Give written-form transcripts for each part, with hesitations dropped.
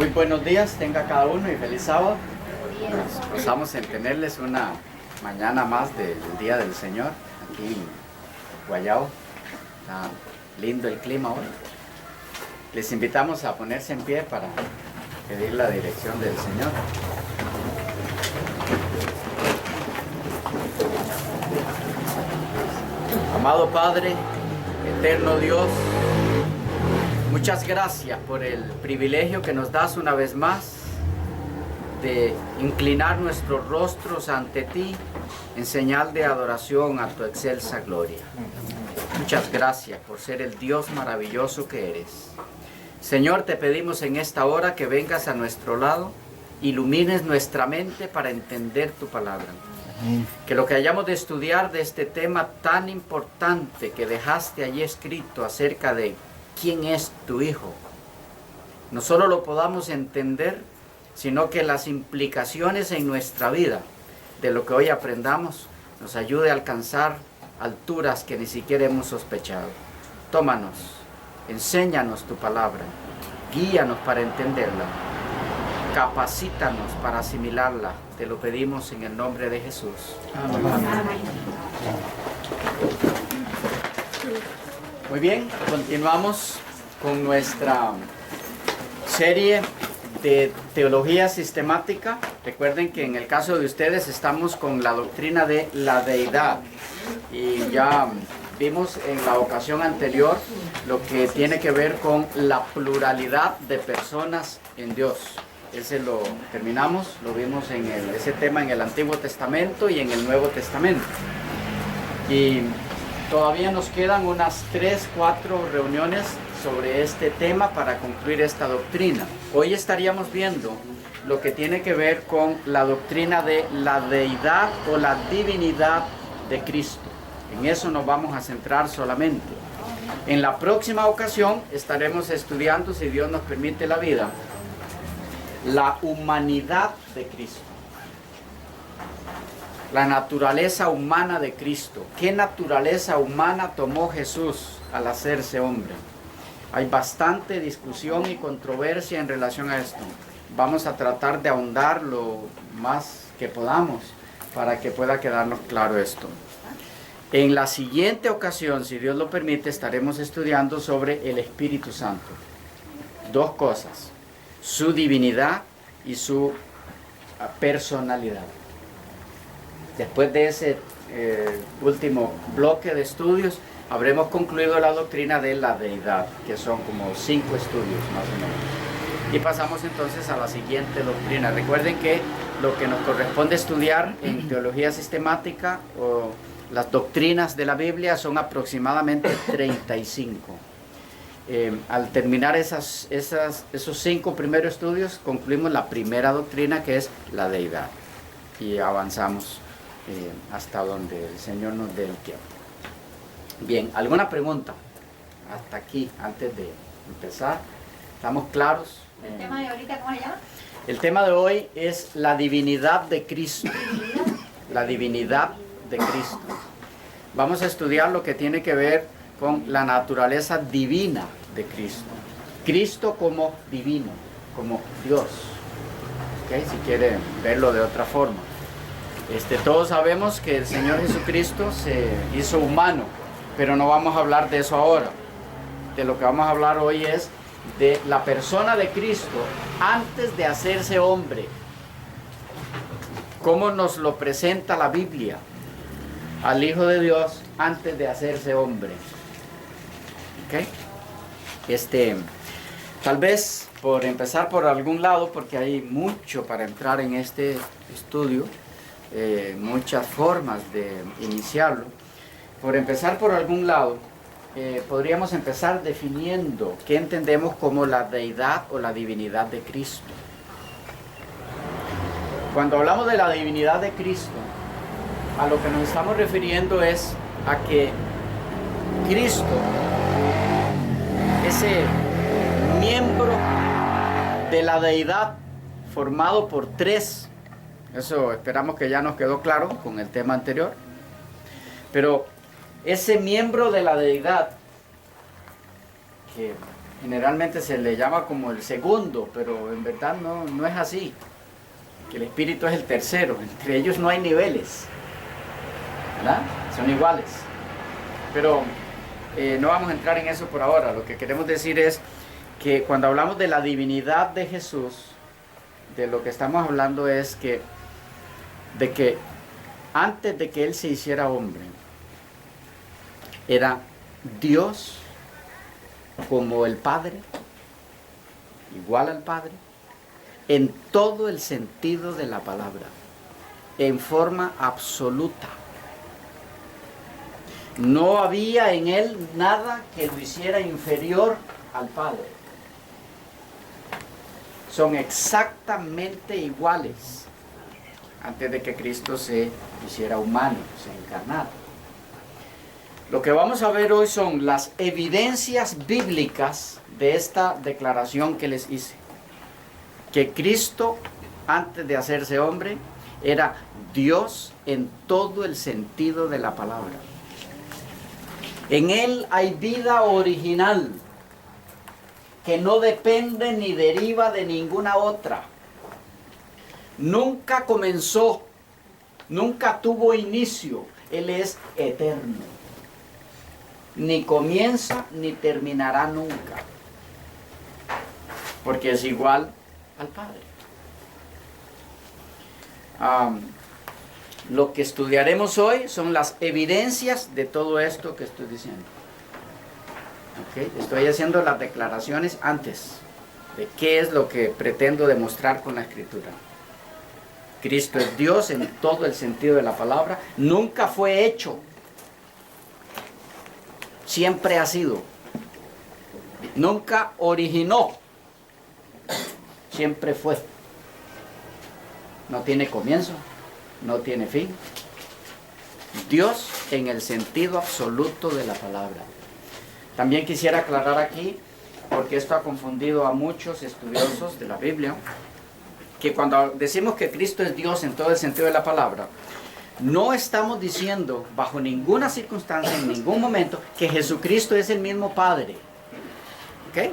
Muy buenos días, tenga cada uno y feliz sábado. Nos gozamos en tenerles una mañana más del Día del Señor aquí en Guayao. Está lindo el clima hoy. Les invitamos a ponerse en pie para pedir la dirección del Señor. Amado Padre, eterno Dios, muchas gracias por el privilegio que nos das una vez más de inclinar nuestros rostros ante ti en señal de adoración a tu excelsa gloria. Muchas gracias por ser el Dios maravilloso que eres. Señor, te pedimos en esta hora que vengas a nuestro lado, ilumines nuestra mente para entender tu palabra. Que lo que hayamos de estudiar de este tema tan importante que dejaste allí escrito acerca de quién es tu Hijo, no solo lo podamos entender, sino que las implicaciones en nuestra vida de lo que hoy aprendamos nos ayude a alcanzar alturas que ni siquiera hemos sospechado. Tómanos, enséñanos tu palabra, guíanos para entenderla, capacítanos para asimilarla. Te lo pedimos en el nombre de Jesús. Amén. Amén. Muy bien, continuamos con nuestra serie de teología sistemática. Recuerden que en el caso de ustedes estamos con la doctrina de la deidad y ya vimos en la ocasión anterior lo que tiene que ver con la pluralidad de personas en Dios. Ese lo terminamos, lo vimos en ese tema en el Antiguo Testamento y en el Nuevo Testamento. Y todavía nos quedan unas 3-4 reuniones sobre este tema para concluir esta doctrina. Hoy estaríamos viendo lo que tiene que ver con la doctrina de la deidad o la divinidad de Cristo. En eso nos vamos a centrar solamente. En la próxima ocasión estaremos estudiando, si Dios nos permite la vida, la humanidad de Cristo. La naturaleza humana de Cristo. ¿Qué naturaleza humana tomó Jesús al hacerse hombre? Hay bastante discusión y controversia en relación a esto. Vamos a tratar de ahondar lo más que podamos para que pueda quedarnos claro esto. En la siguiente ocasión, si Dios lo permite, estaremos estudiando sobre el Espíritu Santo. Dos cosas: su divinidad y su personalidad. Después de ese último bloque de estudios, habremos concluido la doctrina de la deidad, que son como 5 estudios más o menos. Y pasamos entonces a la siguiente doctrina. Recuerden que lo que nos corresponde estudiar en teología sistemática o las doctrinas de la Biblia son aproximadamente 35. Al terminar esos 5 primeros estudios, concluimos la primera doctrina, que es la deidad. Y avanzamos hasta donde el Señor nos dé el tiempo. Bien, ¿alguna pregunta hasta aquí, antes de empezar? ¿Estamos claros? ¿El tema de ahorita cómo se llama? El tema de hoy es la divinidad de Cristo. La divinidad de Cristo. Vamos a estudiar lo que tiene que ver con la naturaleza divina de Cristo. Cristo como divino, como Dios. ¿Okay? Si quieren verlo de otra forma. Todos sabemos que el Señor Jesucristo se hizo humano, pero no vamos a hablar de eso ahora. De lo que vamos a hablar hoy es de la persona de Cristo antes de hacerse hombre. ¿Cómo nos lo presenta la Biblia al Hijo de Dios antes de hacerse hombre? ¿Okay? Tal vez por empezar por algún lado, porque hay mucho para entrar en este estudio, muchas formas de iniciarlo. Por empezar por algún lado, podríamos empezar definiendo qué entendemos como la deidad o la divinidad de Cristo. Cuando hablamos de la divinidad de Cristo, a lo que nos estamos refiriendo es a que Cristo, ese miembro de la deidad formado por 3, eso esperamos que ya nos quedó claro con el tema anterior, pero ese miembro de la deidad que generalmente se le llama como el segundo, pero en verdad no es así. Que el Espíritu es el tercero, entre ellos no hay niveles, ¿verdad? Son iguales. Pero no vamos a entrar en eso por ahora. Lo que queremos decir es que cuando hablamos de la divinidad de Jesús, de lo que estamos hablando es de que antes de que Él se hiciera hombre, era Dios como el Padre, igual al Padre, en todo el sentido de la palabra, en forma absoluta. No había en Él nada que lo hiciera inferior al Padre. Son exactamente iguales antes de que Cristo se hiciera humano, se encarnara. Lo que vamos a ver hoy son las evidencias bíblicas de esta declaración que les hice. Que Cristo, antes de hacerse hombre, era Dios en todo el sentido de la palabra. En Él hay vida original, que no depende ni deriva de ninguna otra. Nunca comenzó, nunca tuvo inicio. Él es eterno. Ni comienza ni terminará nunca. Porque es igual al Padre. Lo que estudiaremos hoy son las evidencias de todo esto que estoy diciendo. ¿Okay? Estoy haciendo las declaraciones antes de qué es lo que pretendo demostrar con la Escritura. Cristo es Dios en todo el sentido de la palabra. Nunca fue hecho. Siempre ha sido. Nunca originó. Siempre fue. No tiene comienzo, no tiene fin. Dios en el sentido absoluto de la palabra. También quisiera aclarar aquí, porque esto ha confundido a muchos estudiosos de la Biblia, que cuando decimos que Cristo es Dios en todo el sentido de la palabra, no estamos diciendo bajo ninguna circunstancia, en ningún momento, que Jesucristo es el mismo Padre. ¿Ok?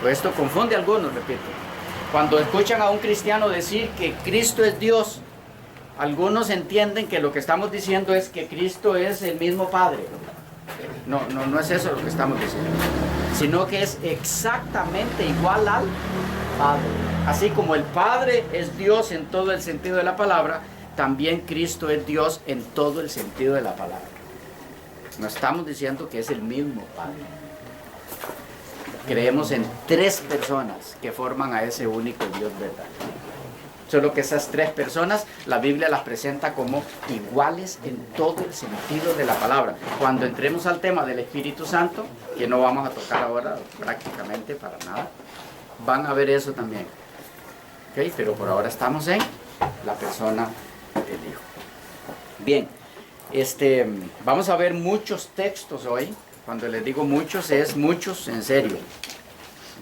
Pues esto confunde a algunos, repito. Cuando escuchan a un cristiano decir que Cristo es Dios, algunos entienden que lo que estamos diciendo es que Cristo es el mismo Padre. No es eso lo que estamos diciendo, sino que es exactamente igual al Padre. Así como el Padre es Dios en todo el sentido de la palabra, también Cristo es Dios en todo el sentido de la palabra. No estamos diciendo que es el mismo Padre. Creemos en tres personas que forman a ese único Dios verdadero. Solo que esas tres personas, la Biblia las presenta como iguales en todo el sentido de la palabra. Cuando entremos al tema del Espíritu Santo, que no vamos a tocar ahora prácticamente para nada, van a ver eso también. ¿Okay? Pero por ahora estamos en la persona del Hijo. Bien, vamos a ver muchos textos hoy. Cuando les digo muchos, es muchos en serio.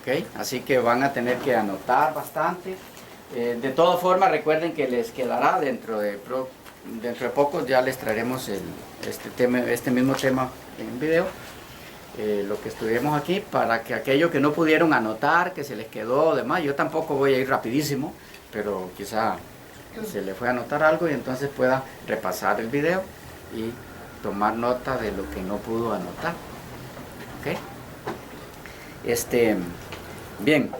¿Okay? Así que van a tener que anotar bastante. De todas formas, recuerden que les quedará dentro de poco, ya les traeremos este mismo tema en video, lo que estudiemos aquí, para que aquellos que no pudieron anotar, que se les quedó demás, yo tampoco voy a ir rapidísimo, pero quizá se le fue a anotar algo y entonces pueda repasar el video y tomar nota de lo que no pudo anotar. ¿Ok? Bien.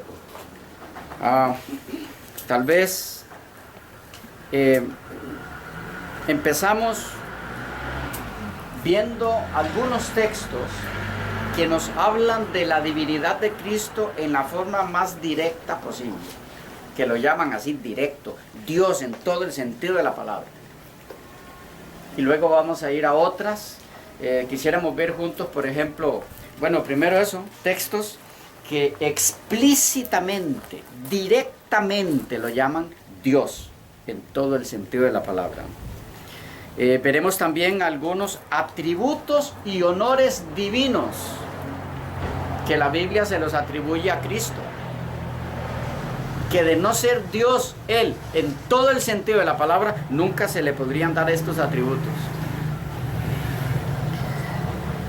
Tal vez empezamos viendo algunos textos que nos hablan de la divinidad de Cristo en la forma más directa posible, que lo llaman así directo, Dios en todo el sentido de la palabra. Y luego vamos a ir a otras. Quisiéramos ver juntos, por ejemplo, bueno, primero eso, textos que explícitamente, directamente lo llaman Dios en todo el sentido de la palabra. Veremos también algunos atributos y honores divinos que la Biblia se los atribuye a Cristo, que de no ser Dios Él en todo el sentido de la palabra, nunca se le podrían dar estos atributos.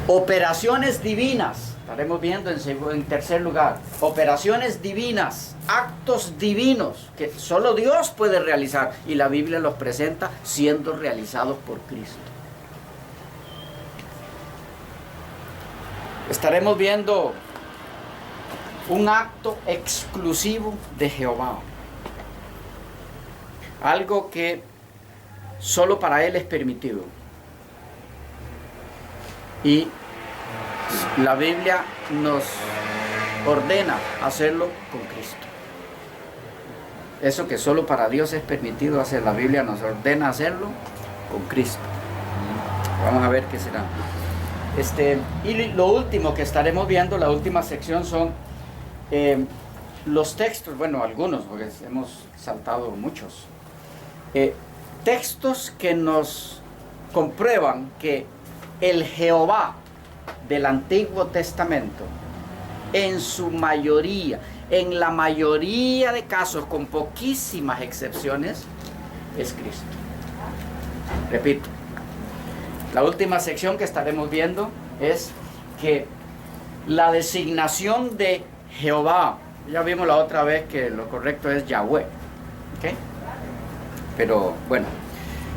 Operaciones divinas Estaremos viendo en tercer lugar, operaciones divinas, actos divinos que solo Dios puede realizar y la Biblia los presenta siendo realizados por Cristo. Estaremos viendo un acto exclusivo de Jehová, algo que solo para Él es permitido. Y la Biblia nos ordena hacerlo con Cristo. Eso que solo para Dios es permitido hacer, la Biblia nos ordena hacerlo con Cristo. Vamos a ver qué será. Y lo último que estaremos viendo, la última sección, son los textos, bueno, algunos, porque hemos saltado muchos. Textos que nos comprueban que el Jehová del Antiguo Testamento, en su mayoría, en la mayoría de casos, con poquísimas excepciones, es Cristo. Repito, la última sección que estaremos viendo es que la designación de Jehová, ya vimos la otra vez que lo correcto es Yahweh, ¿ok? Pero bueno,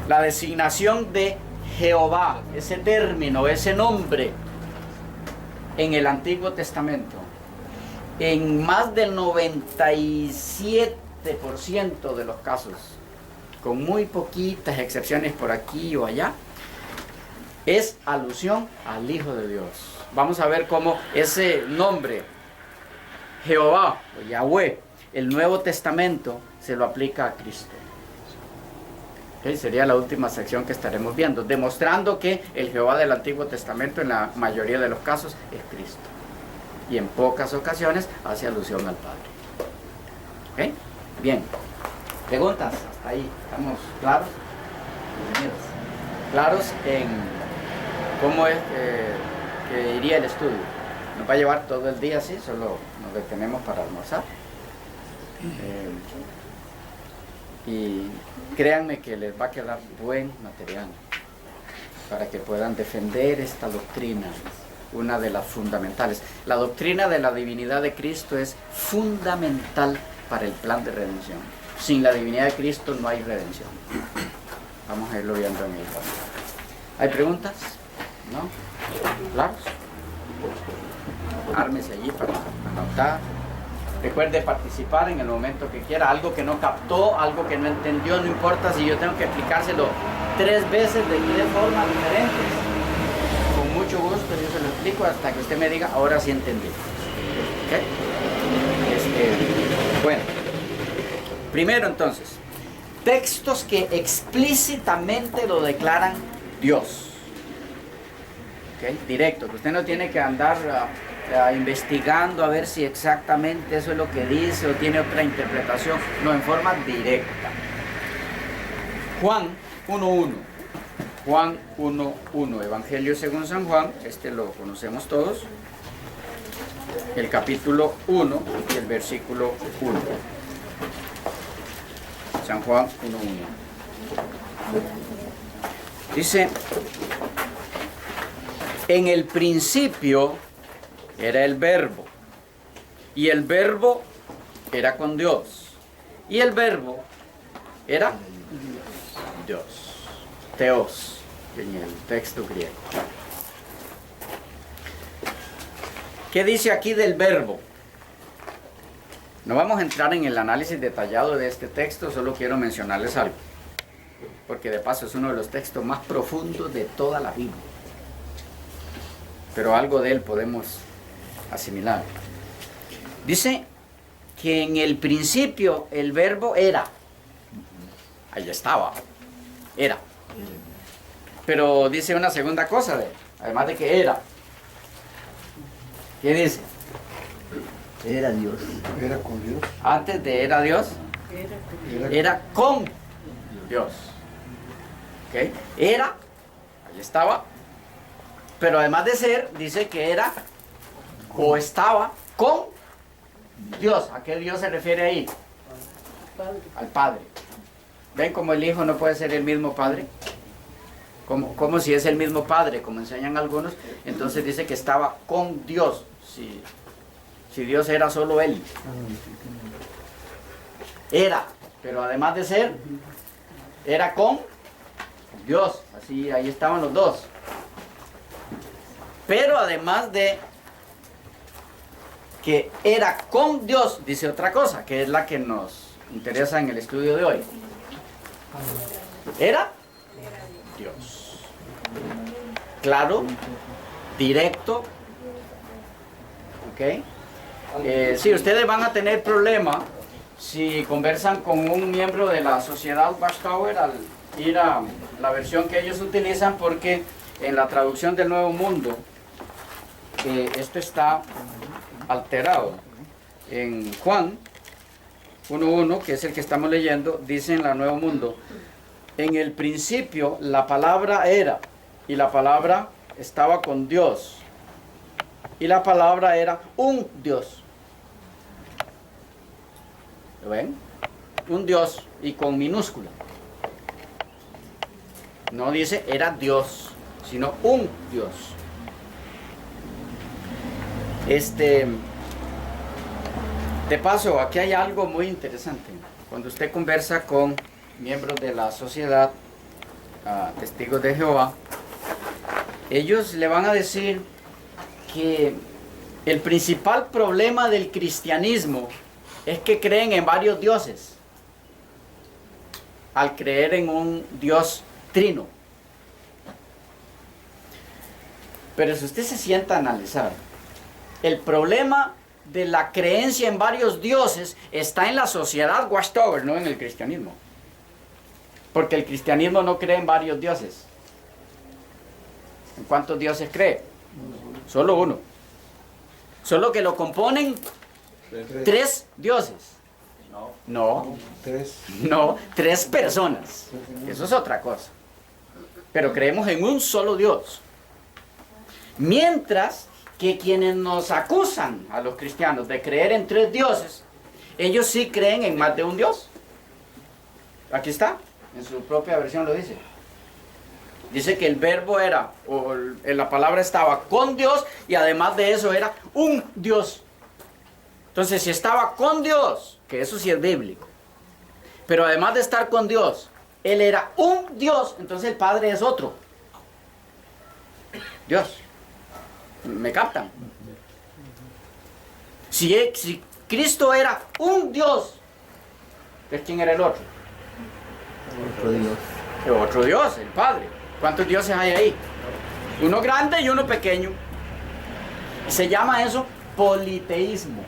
la designación de Jehová, ese término, ese nombre, en el Antiguo Testamento, en más del 97% de los casos, con muy poquitas excepciones por aquí o allá, es alusión al Hijo de Dios. Vamos a ver cómo ese nombre, Jehová o Yahweh, el Nuevo Testamento, se lo aplica a Cristo. ¿Okay? Sería la última sección que estaremos viendo, demostrando que el Jehová del Antiguo Testamento en la mayoría de los casos es Cristo. Y en pocas ocasiones hace alusión al Padre. ¿Okay? Bien. ¿Preguntas? Hasta ahí. ¿Estamos claros? Bienvenidos. ¿Claros en cómo es que iría el estudio? Nos va a llevar todo el día así, solo nos detenemos para almorzar. Y créanme que les va a quedar buen material para que puedan defender esta doctrina, una de las fundamentales. La doctrina de la divinidad de Cristo es fundamental para el plan de redención. Sin la divinidad de Cristo no hay redención. Vamos a irlo viendo en el camino. ¿Hay preguntas? ¿No? ¿Claros? Ármese allí para anotar. Recuerde participar en el momento que quiera. Algo que no captó, algo que no entendió, no importa si yo tengo que explicárselo 3 veces de 3 formas diferentes. Con mucho gusto yo se lo explico hasta que usted me diga, ahora sí entendí. ¿Okay? Bueno, primero entonces, textos que explícitamente lo declaran Dios. ¿Okay? Directo, que usted no tiene que andar investigando a ver si exactamente eso es lo que dice o tiene otra interpretación, no, en forma directa. Juan 1.1, Juan 1.1, Evangelio según San Juan, lo conocemos todos, el capítulo 1 y el versículo 1. San Juan 1.1. Dice, en el principio era el Verbo, y el Verbo era con Dios, y el Verbo era Dios, Theos, en el texto griego. ¿Qué dice aquí del Verbo? No vamos a entrar en el análisis detallado de este texto, solo quiero mencionarles algo, porque de paso es uno de los textos más profundos de toda la Biblia, pero algo de él podemos asimilar. Dice que en el principio el Verbo era, ahí estaba, era, pero dice una segunda cosa de él, además de que era. ¿Qué dice? Era Dios. Era con Dios. Antes de era Dios, era con Dios. ¿Okay? Era, ahí estaba, pero además de ser, dice que era o estaba con Dios. ¿A qué Dios se refiere ahí? Al Padre. ¿Ven cómo el Hijo no puede ser el mismo Padre? Como si es el mismo Padre, como enseñan algunos. Entonces dice que estaba con Dios. si Dios era solo Él? Era, pero además de ser, era con Dios. Así, ahí estaban los dos. Pero además de que era con Dios, dice otra cosa, que es la que nos interesa en el estudio de hoy. Era Dios. Claro, directo. ¿Ok? Sí, ustedes van a tener problema si conversan con un miembro de la sociedad Watchtower al ir a la versión que ellos utilizan, porque en la traducción del Nuevo Mundo esto está alterado. En Juan 1.1, que es el que estamos leyendo, dice en la Nuevo Mundo: en el principio la palabra era, y la palabra estaba con Dios, y la palabra era un Dios. ¿Lo ven? Un Dios, y con minúscula. No dice era Dios, sino un Dios. De paso, aquí hay algo muy interesante. Cuando usted conversa con miembros de la sociedad, testigos de Jehová, ellos le van a decir que el principal problema del cristianismo es que creen en varios dioses, al creer en un Dios trino. Pero si usted se sienta a analizar, el problema de la creencia en varios dioses está en la sociedad Watchtower, no en el cristianismo. Porque el cristianismo no cree en varios dioses. ¿En cuántos dioses cree? Solo uno. Solo que lo componen tres dioses. No, tres personas. Eso es otra cosa. Pero creemos en un solo Dios. Mientras que quienes nos acusan a los cristianos de creer en tres dioses, ellos sí creen en más de un Dios. Aquí está, en su propia versión lo dice. Dice que el verbo era, o la palabra estaba con Dios, y además de eso era un Dios. Entonces, si estaba con Dios, que eso sí es bíblico, pero además de estar con Dios, Él era un Dios, entonces el Padre es otro Dios. ¿Me captan? Si Cristo era un Dios, ¿pues quién era el otro? Otro Dios. Otro Dios, el Padre. ¿Cuántos dioses hay ahí? Uno grande y uno pequeño. Se llama eso politeísmo.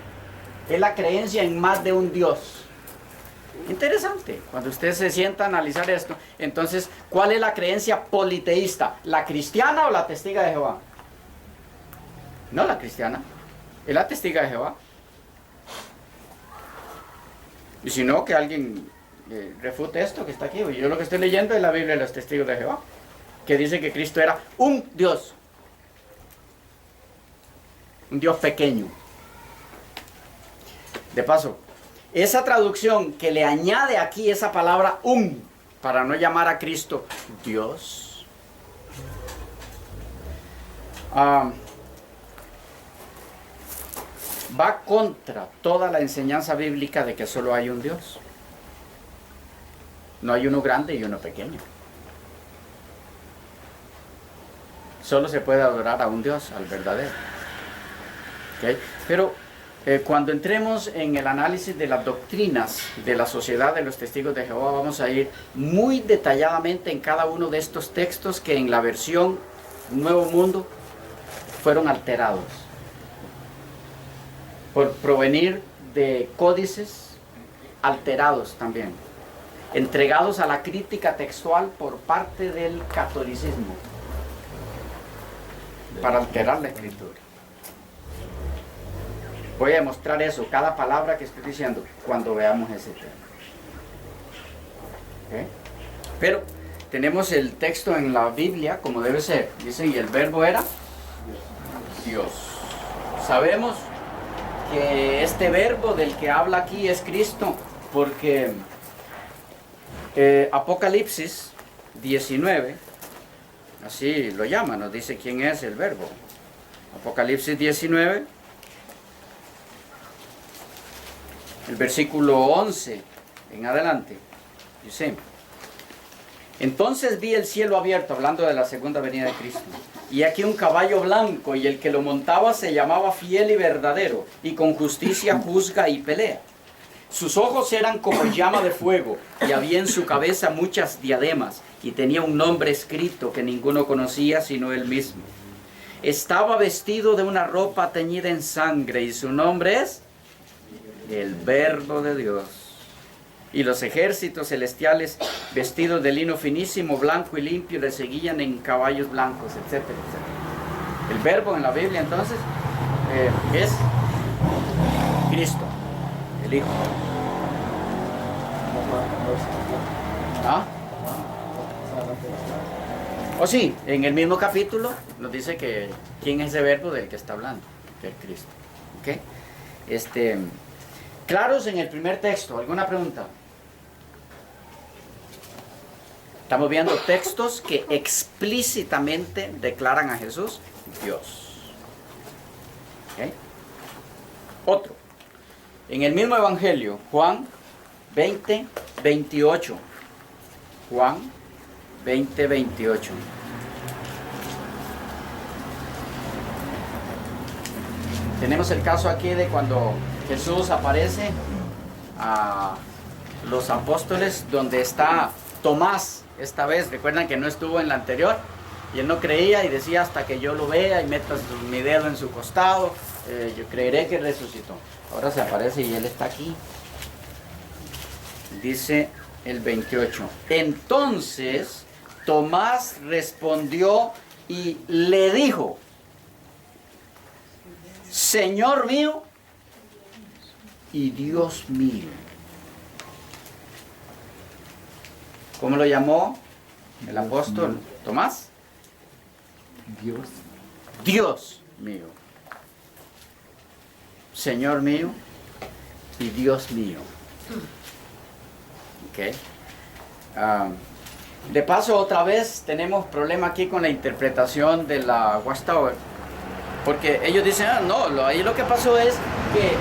Es la creencia en más de un Dios. Interesante. Cuando usted se sienta a analizar esto, entonces, ¿cuál es la creencia politeísta? ¿La cristiana o la testiga de Jehová? No la cristiana, es la testiga de Jehová. Y si no, que alguien refute esto que está aquí. Yo lo que estoy leyendo es la Biblia de los testigos de Jehová, que dice que Cristo era un Dios pequeño. De paso, esa traducción que le añade aquí esa palabra para no llamar a Cristo Dios, va contra toda la enseñanza bíblica de que solo hay un Dios. No hay uno grande y uno pequeño. Solo se puede adorar a un Dios, al verdadero. ¿Okay? Pero cuando entremos en el análisis de las doctrinas de la sociedad de los testigos de Jehová, vamos a ir muy detalladamente en cada uno de estos textos que en la versión Nuevo Mundo fueron alterados por provenir de códices alterados también, entregados a la crítica textual por parte del catolicismo para alterar la escritura. Voy a demostrar eso, cada palabra que estoy diciendo, cuando veamos ese tema. ¿Okay? Pero tenemos el texto en la Biblia como debe ser. Dice, y el verbo era Dios. Sabemos que este verbo del que habla aquí es Cristo, porque Apocalipsis 19, así lo llama, nos dice quién es el verbo. Apocalipsis 19, el versículo 11 en adelante, dice: entonces vi el cielo abierto, hablando de la segunda venida de Cristo, y aquí un caballo blanco, y el que lo montaba se llamaba Fiel y Verdadero, y con justicia juzga y pelea. Sus ojos eran como llama de fuego, y había en su cabeza muchas diademas, y tenía un nombre escrito que ninguno conocía sino él mismo. Estaba vestido de una ropa teñida en sangre, y su nombre es el Verbo de Dios. Y los ejércitos celestiales, vestidos de lino finísimo, blanco y limpio, le seguían en caballos blancos, etcétera, etcétera. El Verbo en la Biblia entonces es Cristo, el Hijo. ¿Ah? O sí, en el mismo capítulo nos dice que quién es ese Verbo del que está hablando, que es Cristo. ¿Ok? Claros en el primer texto. ¿Alguna pregunta? Estamos viendo textos que explícitamente declaran a Jesús Dios. ¿Ok? Otro. En el mismo Evangelio, Juan 20, 28. Juan 20, 28. Tenemos el caso aquí de cuando Jesús aparece a los apóstoles, donde está Tomás esta vez. Recuerdan que no estuvo en la anterior, y él no creía y decía: hasta que yo lo vea y meta mi dedo en su costado, yo creeré que resucitó. Ahora se aparece y él está aquí. Dice el 28: entonces Tomás respondió y le dijo: Señor mío y Dios mío. ¿Cómo lo llamó el apóstol Tomás? Dios. Dios mío. Señor mío y Dios mío. Ok. De paso, otra vez tenemos problema aquí con la interpretación de la Watchtower. Porque ellos dicen: ahí lo que pasó es que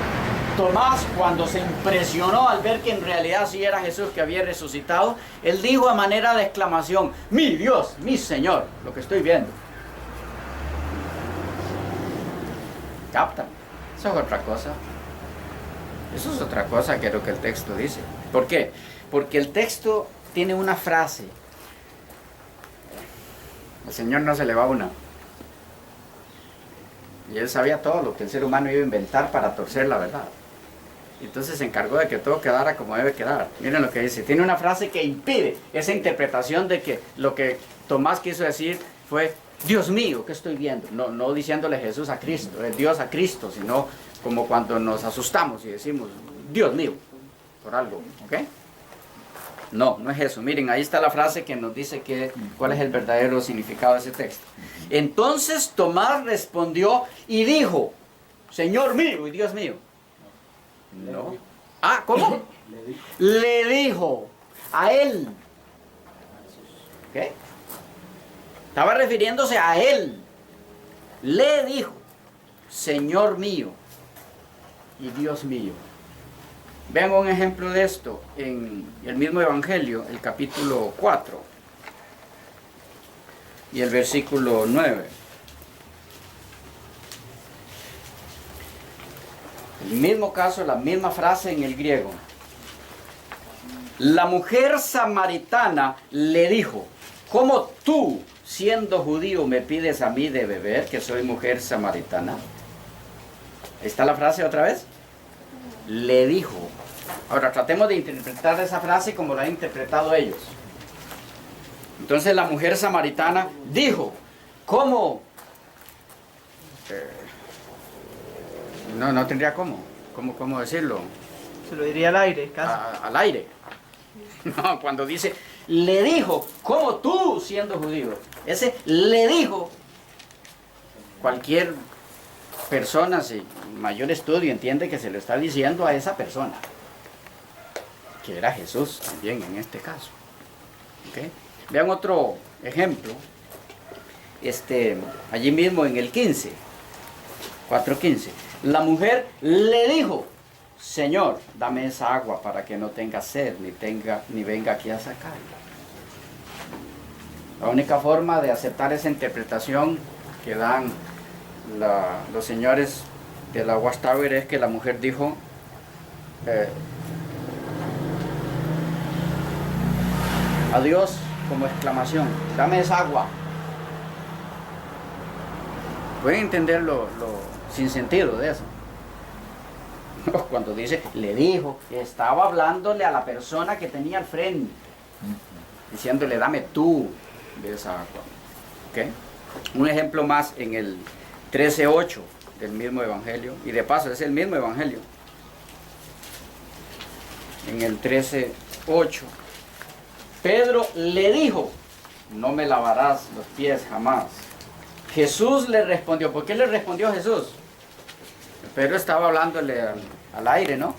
Tomás, cuando se impresionó al ver que en realidad sí era Jesús que había resucitado, él dijo a manera de exclamación: mi Dios, mi Señor, lo que estoy viendo. ¿Captan? Eso es otra cosa. Eso es otra cosa que lo que el texto dice. ¿Por qué? Porque el texto tiene una frase. Al Señor no se le va una. Y él sabía todo lo que el ser humano iba a inventar para torcer la verdad. Entonces se encargó de que todo quedara como debe quedar. Miren lo que dice. Tiene una frase que impide esa interpretación de que lo que Tomás quiso decir fue: Dios mío, ¿qué estoy viendo? No diciéndole Jesús a Cristo, el Dios a Cristo, sino como cuando nos asustamos y decimos: Dios mío, por algo. ¿Ok? No es eso. Miren, ahí está la frase que nos dice cuál es el verdadero significado de ese texto. Entonces Tomás respondió y dijo: Señor mío y Dios mío. No. ¿Cómo? Le dijo a él. ¿Ok? Estaba refiriéndose a él. Le dijo: Señor mío y Dios mío. Vean un ejemplo de esto en el mismo Evangelio, el capítulo 4 y el versículo 9. El mismo caso, la misma frase en el griego. La mujer samaritana le dijo: ¿cómo tú, siendo judío, me pides a mí de beber, que soy mujer samaritana? ¿Está la frase otra vez? Le dijo. Ahora tratemos de interpretar esa frase como la han interpretado ellos. Entonces la mujer samaritana dijo: ¿cómo? No tendría cómo decirlo. Se lo diría al aire, casi. Al aire. No, cuando dice le dijo: ¿cómo tú, siendo judío? Ese le dijo, cualquier persona sin mayor estudio entiende que se le está diciendo a esa persona, que era Jesús también en este caso. ¿Okay? Vean otro ejemplo. Allí mismo en el 15, 4:15. La mujer le dijo: Señor, dame esa agua para que no tenga sed, ni venga aquí a sacarla. La única forma de aceptar esa interpretación que dan los señores de la Watchtower es que la mujer dijo, a Dios como exclamación, dame esa agua. Pueden entender lo sin sentido de eso. Cuando dice, le dijo, estaba hablándole a la persona que tenía al frente, diciéndole, dame tú de esa agua. ¿Okay? Un ejemplo más en el 13:8 del mismo evangelio, y de paso es el mismo evangelio. En el 13:8, Pedro le dijo, no me lavarás los pies jamás. Jesús le respondió. ¿Por qué le respondió Jesús? Pedro estaba hablándole al aire, ¿no?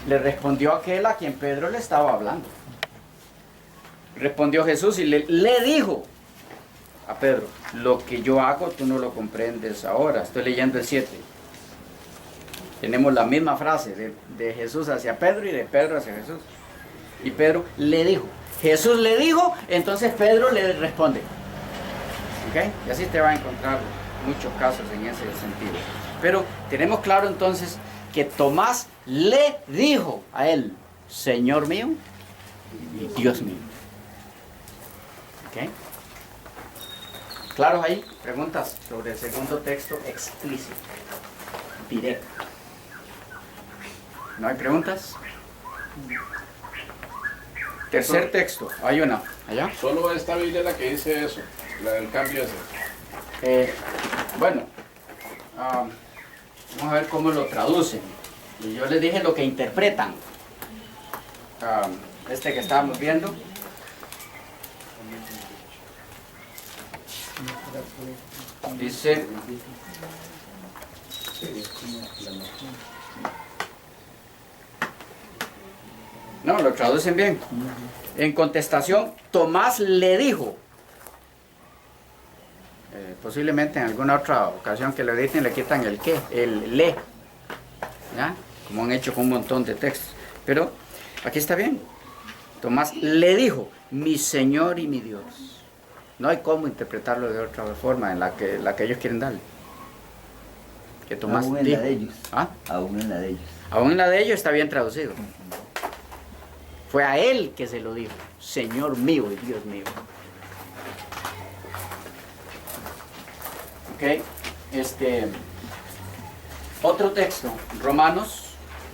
Le respondió aquel a quien Pedro le estaba hablando. Respondió Jesús y le dijo a Pedro, lo que yo hago tú no lo comprendes ahora. Estoy leyendo el 7. Tenemos la misma frase de Jesús hacia Pedro y de Pedro hacia Jesús. Y Pedro le dijo. Jesús le dijo, entonces Pedro le responde. ¿Ok? Y así te va a encontrar muchos casos en ese sentido. Pero tenemos claro entonces que Tomás le dijo a él, Señor mío y Dios mío. ¿Ok? ¿Claros ahí? Preguntas sobre el segundo texto explícito, directo. ¿No hay preguntas? Tercer texto, hay una, allá. Solo esta Biblia es la que dice eso, la del cambio ese. Bueno, vamos a ver cómo lo traducen. Y yo les dije lo que interpretan. Este que estábamos viendo. Dice... No, lo traducen bien. En contestación, Tomás le dijo. Posiblemente en alguna otra ocasión que lo editen le quitan el qué, el le. ¿Ya? Como han hecho con un montón de textos. Pero aquí está bien. Tomás le dijo, mi Señor y mi Dios. No hay cómo interpretarlo de otra forma en la que ellos quieren darle. Que Tomás aún en dijo. la de ellos. ¿Ah? Aún en la de ellos. Aún en la de ellos está bien traducido. Fue a él que se lo dijo, Señor mío y Dios mío. Ok, otro texto, Romanos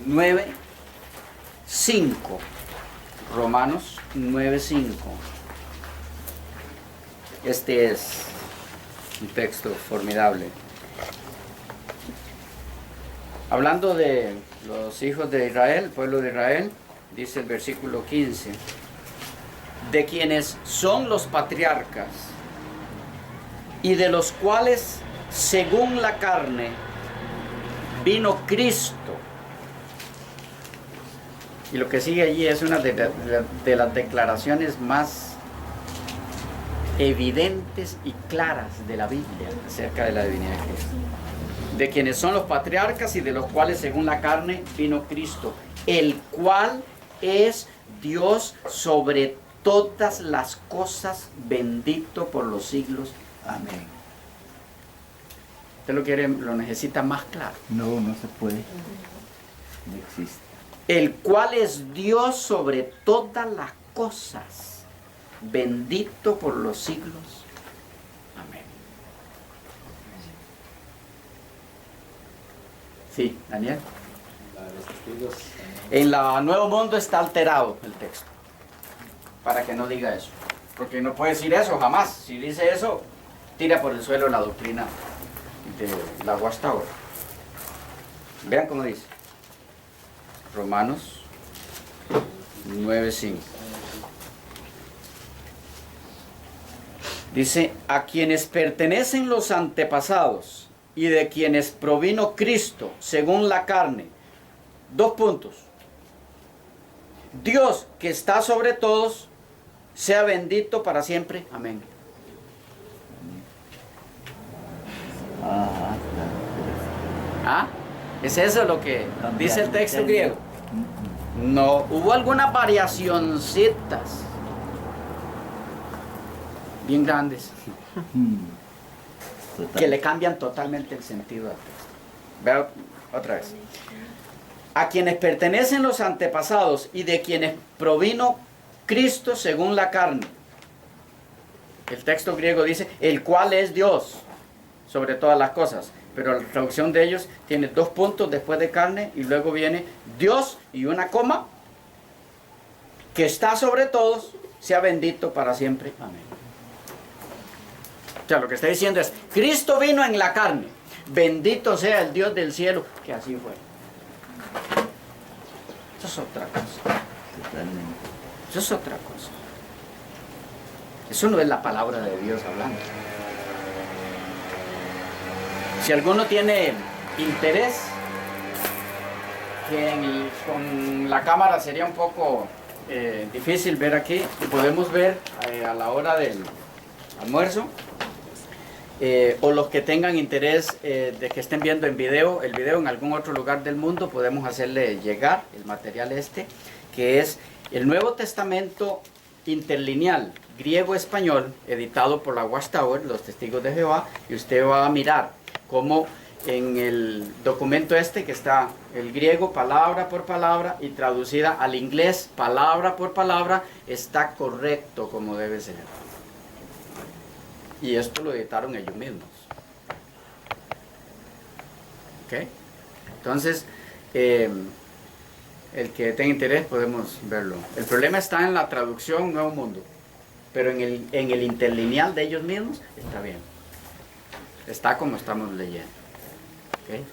9:5. Romanos 9:5. Este es un texto formidable. Hablando de los hijos de Israel, el pueblo de Israel, dice el versículo 15, de quienes son los patriarcas y de los cuales, según la carne, vino Cristo. Y lo que sigue allí es una de las declaraciones más evidentes y claras de la Biblia acerca de la divinidad de Cristo. De quienes son los patriarcas y de los cuales, según la carne, vino Cristo, el cual es Dios sobre todas las cosas, bendito por los siglos. Amén. ¿Usted lo necesita más claro? No, no se puede. No existe. El cual es Dios sobre todas las cosas, bendito por los siglos. Amén. Sí, Daniel. En la Nuevo Mundo está alterado el texto, para que no diga eso, porque no puede decir eso jamás. Si dice eso, tira por el suelo la doctrina de la Watchtower. Vean cómo dice Romanos 9:5. Dice, a quienes pertenecen los antepasados y de quienes provino Cristo según la carne. 2 puntos. Dios, que está sobre todos, sea bendito para siempre. Amén. Ah, claro. ¿Es eso lo que dice el texto Cambiar griego? No, hubo algunas variacioncitas bien grandes Total. que le cambian totalmente el sentido al texto. Veo otra vez. A quienes pertenecen los antepasados y de quienes provino Cristo según la carne. El texto griego dice, el cual es Dios sobre todas las cosas. Pero la traducción de ellos tiene 2 puntos después de carne y luego viene Dios y una coma, que está sobre todos, sea bendito para siempre. Amén. O sea, lo que está diciendo es, Cristo vino en la carne, bendito sea el Dios del cielo, que así fue. Eso es otra cosa. Totalmente. Eso es otra cosa. Eso no es la palabra de Dios hablando. Si alguno tiene interés, que con la cámara sería un poco difícil ver aquí, podemos ver a la hora del almuerzo, o los que tengan interés de que estén viendo el video en algún otro lugar del mundo, podemos hacerle llegar el material que es el Nuevo Testamento interlineal griego-español, editado por la Watchtower, los Testigos de Jehová, y usted va a mirar cómo en el documento que está el griego palabra por palabra y traducida al inglés palabra por palabra, está correcto como debe ser. Y esto lo editaron ellos mismos. ¿Ok? Entonces, el que tenga interés podemos verlo. El problema está en la traducción Nuevo Mundo, pero en el interlineal de ellos mismos está bien. Está como estamos leyendo. ¿Okay?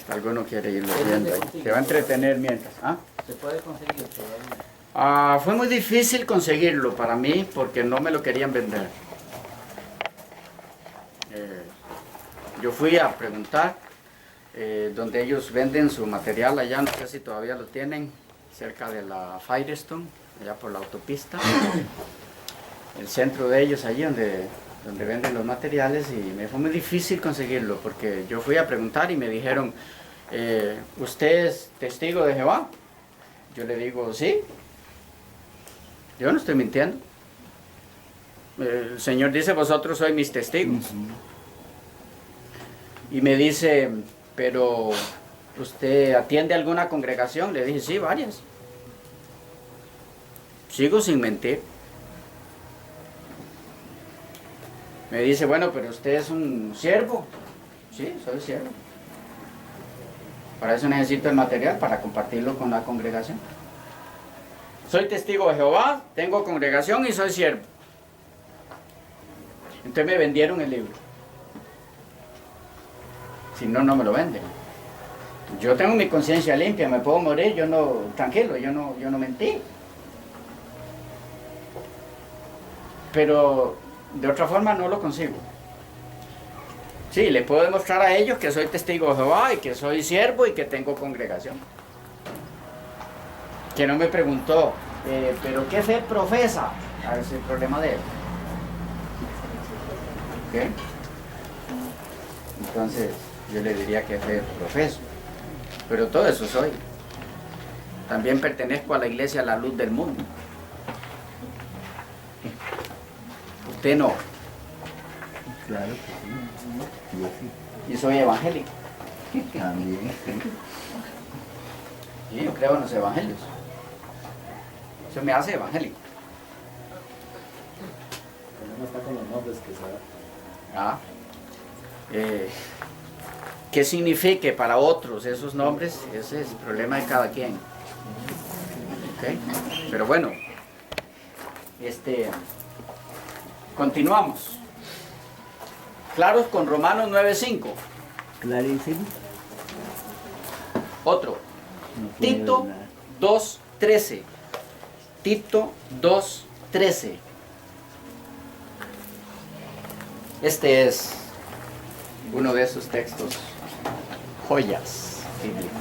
Alguno quiere ir leyendo ahí. Se va a entretener mientras. ¿Ah? ¿Se puede conseguir todavía? Fue muy difícil conseguirlo para mí porque no me lo querían vender. Yo fui a preguntar donde ellos venden su material allá, no sé si todavía lo tienen, cerca de la Firestone, allá por la autopista. El centro de ellos allí donde venden los materiales, y me fue muy difícil conseguirlo porque yo fui a preguntar y me dijeron, ¿usted es testigo de Jehová? Yo le digo, sí, yo no estoy mintiendo. El Señor dice, vosotros sois mis testigos. Y me dice, pero ¿usted atiende alguna congregación? Le dije, sí, varias. Sigo sin mentir. Me dice, bueno, pero usted es un siervo. Sí, soy siervo. Para eso necesito el material, para compartirlo con la congregación. Soy testigo de Jehová, tengo congregación y soy siervo. Entonces me vendieron el libro. Si no, no me lo venden. Yo tengo mi conciencia limpia, me puedo morir, yo no, tranquilo, yo no mentí. Pero de otra forma no lo consigo. Sí, le puedo demostrar a ellos que soy testigo de Jehová y que soy siervo y que tengo congregación. Que no me preguntó, ¿pero qué fe profesa? A ver, ese es el problema de él. ¿Ok? Entonces, yo le diría que fe profeso. Pero todo eso soy. También pertenezco a la iglesia La Luz del Mundo. Usted no. Claro que sí. Yo sí. Y soy evangélico. También, sí. Y yo creo en los evangelios. Eso me hace evangélico. No está con los nombres que se da. ¿Qué signifique para otros esos nombres? Ese es el problema de cada quien. ¿Okay? Pero bueno, continuamos. Claros con Romanos 9:5. Clarísimo. Otro. No puede Tito ver nada. 2:13. Tito 2:13. Este es uno de esos textos joyas bíblicas.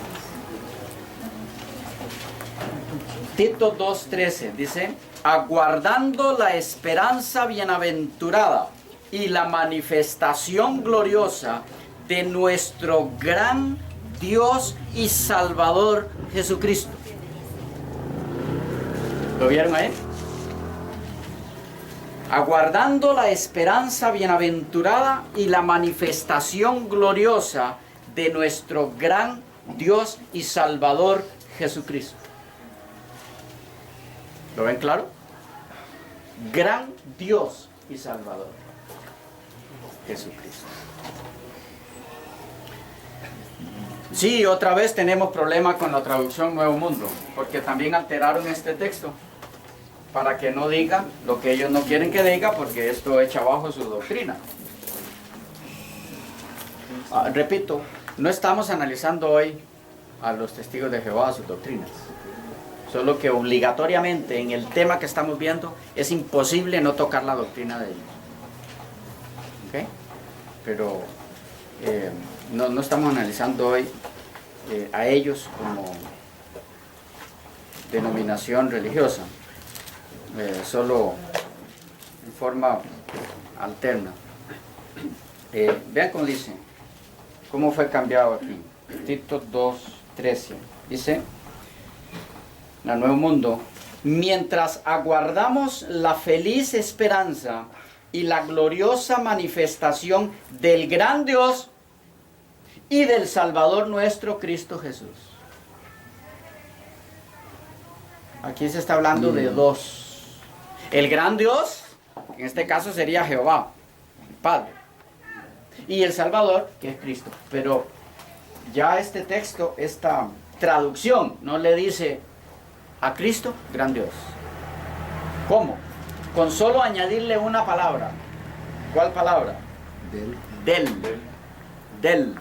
Tito 2:13 dice, aguardando la esperanza bienaventurada y la manifestación gloriosa de nuestro gran Dios y Salvador Jesucristo. ¿Lo vieron ahí? Aguardando la esperanza bienaventurada y la manifestación gloriosa de nuestro gran Dios y Salvador Jesucristo. ¿Lo ven claro? Gran Dios y Salvador Jesucristo. Sí, otra vez tenemos problemas con la traducción Nuevo Mundo, porque también alteraron este texto para que no diga lo que ellos no quieren que diga, porque esto echa abajo su doctrina. Repito, no estamos analizando hoy a los testigos de Jehová, sus doctrinas. Solo que obligatoriamente en el tema que estamos viendo es imposible no tocar la doctrina de ellos. ¿Ok? Pero no estamos analizando hoy a ellos como denominación religiosa, solo en forma alterna. Vean cómo dice, cómo fue cambiado aquí. Tito 2:13 dice, en el Nuevo Mundo, mientras aguardamos la feliz esperanza y la gloriosa manifestación del gran Dios y del Salvador nuestro Cristo Jesús. Aquí se está hablando de dos. El gran Dios, en este caso sería Jehová, el Padre, y el Salvador, que es Cristo. Pero ya este texto, esta traducción, no le dice a Cristo, gran Dios. ¿Cómo? Con solo añadirle una palabra. ¿Cuál palabra? Del.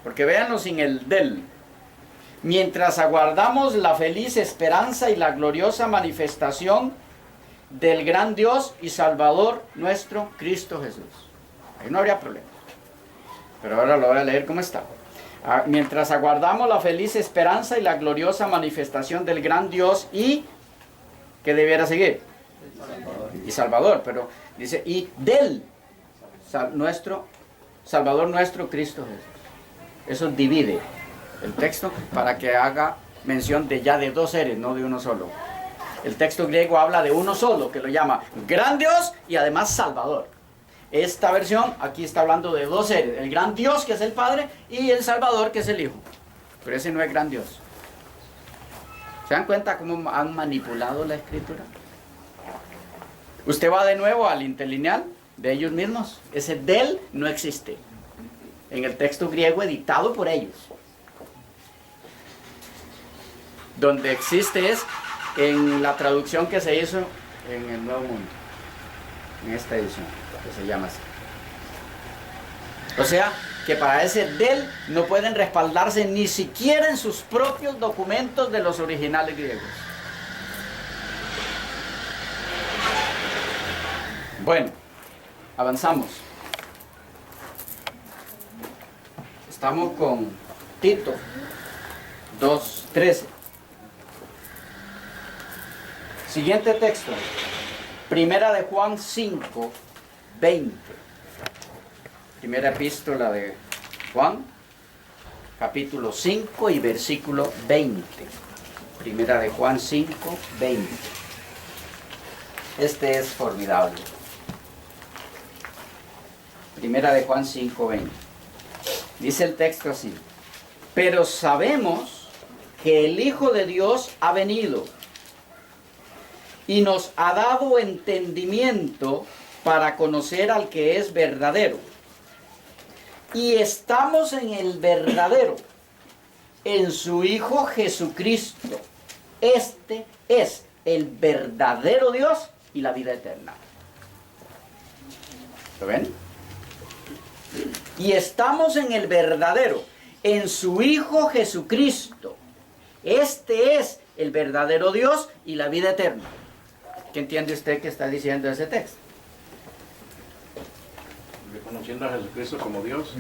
Porque véanlo sin el del. Mientras aguardamos la feliz esperanza y la gloriosa manifestación del gran Dios y Salvador nuestro Cristo Jesús. Ahí no habría problema. Pero ahora lo voy a leer como está. Mientras aguardamos la feliz esperanza y la gloriosa manifestación del gran Dios y, ¿qué debiera seguir? Y Salvador, pero dice, y del Salvador nuestro Cristo Jesús. Eso divide el texto para que haga mención de dos seres, no de uno solo. El texto griego habla de uno solo, que lo llama gran Dios y además Salvador. Esta versión aquí está hablando de dos seres, el gran Dios que es el Padre y el Salvador que es el Hijo. Pero ese no es gran Dios. ¿Se dan cuenta cómo han manipulado la Escritura? Usted va de nuevo al interlineal de ellos mismos. Ese del no existe en el texto griego editado por ellos. Donde existe es en la traducción que se hizo en el Nuevo Mundo, en esta edición, que se llama así. O sea, que para ese del no pueden respaldarse ni siquiera en sus propios documentos de los originales griegos. Bueno, avanzamos. Estamos con Tito 2:13. Siguiente texto, Primera de Juan 5:20. Primera epístola de Juan, capítulo 5 y versículo 20. Primera de Juan 5:20. Este es formidable. Primera de Juan 5:20. Dice el texto así: pero sabemos que el Hijo de Dios ha venido y nos ha dado entendimiento para conocer al que es verdadero. Y estamos en el verdadero, en su Hijo Jesucristo. Este es el verdadero Dios y la vida eterna. ¿Lo ven? Y estamos en el verdadero, en su Hijo Jesucristo. Este es el verdadero Dios y la vida eterna. ¿Qué entiende usted que está diciendo ese texto? Reconociendo a Jesucristo como Dios.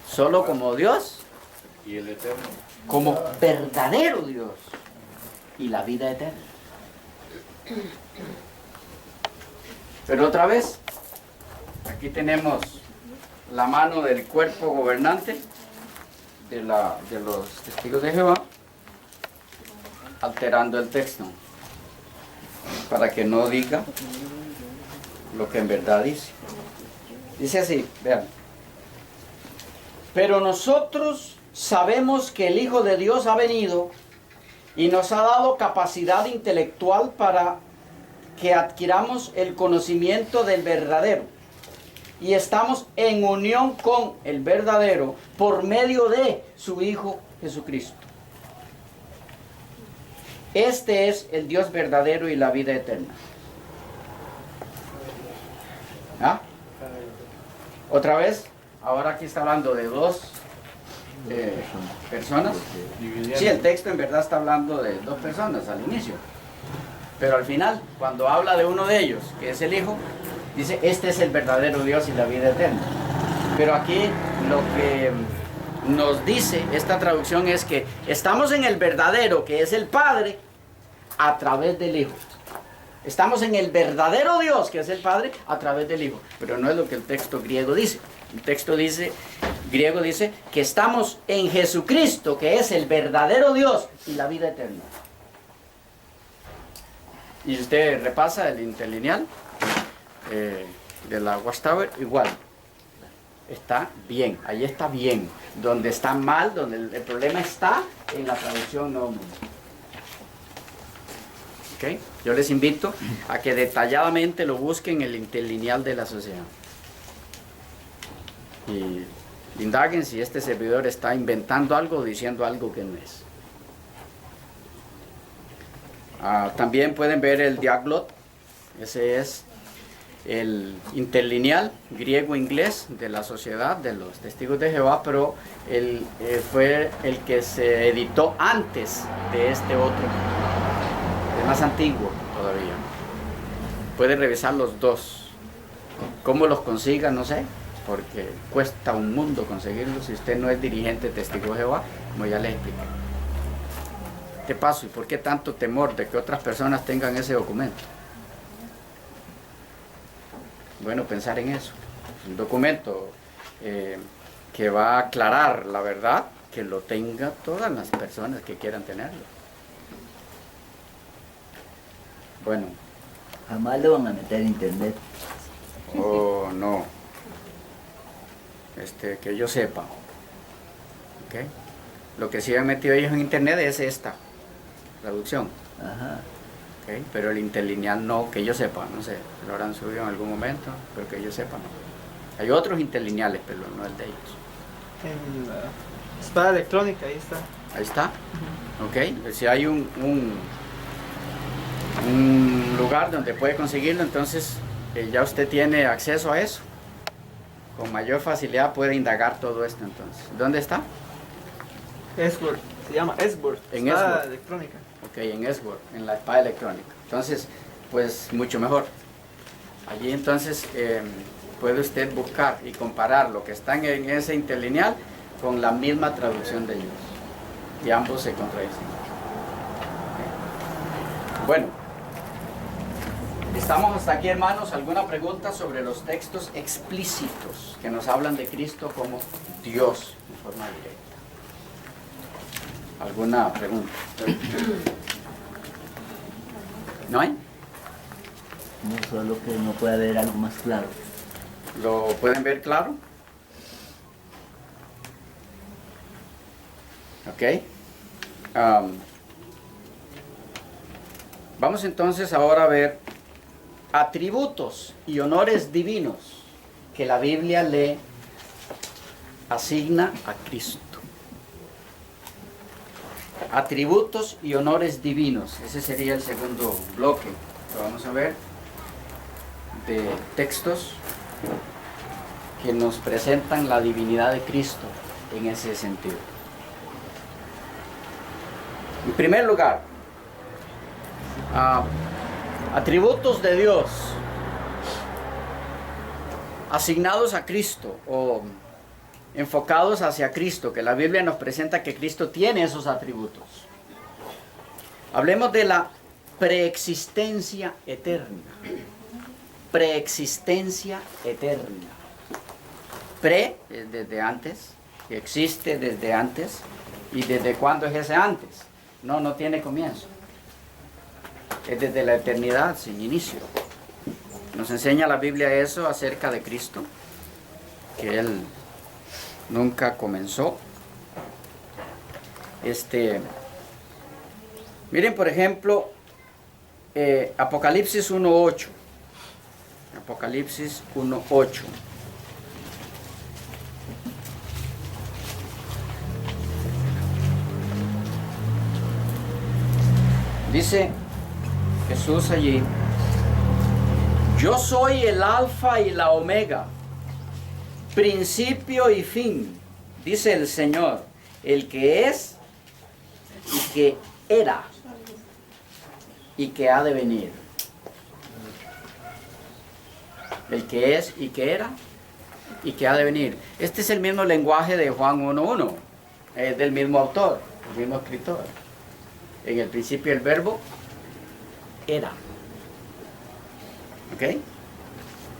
Solo como Dios. Y el eterno. Como verdadero Dios y la vida eterna. Pero otra vez, aquí tenemos la mano del cuerpo gobernante de los testigos de Jehová, alterando el texto, para que no diga lo que en verdad dice. Dice así, vean. Pero nosotros sabemos que el Hijo de Dios ha venido y nos ha dado capacidad intelectual para que adquiramos el conocimiento del verdadero. Y estamos en unión con el verdadero por medio de su Hijo Jesucristo. Este es el Dios verdadero y la vida eterna. ¿Ah? Otra vez, ahora aquí está hablando de dos personas. Sí, el texto en verdad está hablando de dos personas al inicio. Pero al final, cuando habla de uno de ellos, que es el Hijo, dice, este es el verdadero Dios y la vida eterna. Pero aquí lo que nos dice esta traducción es que estamos en el verdadero, que es el Padre, a través del Hijo. Estamos en el verdadero Dios, que es el Padre, a través del Hijo. Pero no es lo que el texto griego dice. El texto griego dice que estamos en Jesucristo, que es el verdadero Dios y la vida eterna. Y usted repasa el interlineal de la Watchtower, igual. Está bien, ahí está bien. Donde está mal, donde el problema está en la traducción Nuevo Mundo. ¿Okay? Yo les invito a que detalladamente lo busquen en el interlineal de la sociedad. Y indaguen si este servidor está inventando algo o diciendo algo que no es. También pueden ver el Diaglot. Ese es el interlineal griego-inglés de la sociedad de los testigos de Jehová, pero fue el que se editó antes de este otro. Es más antiguo todavía. Puede revisar los dos. ¿Cómo los consiga? No sé, porque cuesta un mundo conseguirlos si usted no es dirigente testigo de Jehová, como ya les expliqué. ¿Qué paso? ¿Y por qué tanto temor de que otras personas tengan ese documento? Bueno, pensar en eso. Un documento que va a aclarar la verdad, que lo tenga todas las personas que quieran tenerlo. Bueno. Jamás lo van a meter en internet. Oh, no. Que yo sepa. ¿Ok? Lo que sí han metido ellos en internet es esta traducción. Ajá. ¿Ok? Pero el interlineal no, que yo sepa, no sé. Lo habrán subido en algún momento, pero que yo sepa no. Hay otros interlineales, pero no el de ellos. En la espada electrónica, ahí está. Ahí está. Ok. Si hay un lugar donde puede conseguirlo, entonces ya usted tiene acceso a eso. Con mayor facilidad puede indagar todo esto entonces. ¿Dónde está? Esword, se llama Esword, En espada Esword. electrónica. Ok, en Esword, en la espada electrónica. Entonces, pues mucho mejor. Allí entonces puede usted buscar y comparar lo que está en ese interlineal con la misma traducción de ellos. Y ambos se contradicen. Okay. Bueno, estamos hasta aquí, hermanos. ¿Alguna pregunta sobre los textos explícitos que nos hablan de Cristo como Dios en forma directa? ¿Alguna pregunta? ¿No hay? No, solo que no puede haber algo más claro. ¿Lo pueden ver claro? Ok. Vamos entonces ahora a ver atributos y honores divinos que la Biblia le asigna a Cristo. Atributos y honores divinos. Ese sería el segundo bloque. Lo vamos a ver de textos que nos presentan la divinidad de Cristo en ese sentido. En primer lugar, atributos de Dios asignados a Cristo o enfocados hacia Cristo, que la Biblia nos presenta que Cristo tiene esos atributos. Hablemos de la preexistencia eterna. Preexistencia eterna. Pre, desde antes, que existe desde antes. ¿Y desde cuándo es ese antes? No, no tiene comienzo. Es desde la eternidad, sin inicio. Nos enseña la Biblia eso acerca de Cristo, que Él nunca comenzó. Miren, por ejemplo, Apocalipsis 1:8. Apocalipsis 1:8. Dice Jesús allí: yo soy el alfa y la omega, principio y fin, dice el Señor, el que es y que era y que ha de venir. El que es y que era y que ha de venir. Este es el mismo lenguaje de Juan 1:1. Es del mismo autor, el mismo escritor. En el principio el verbo era. ¿Ok?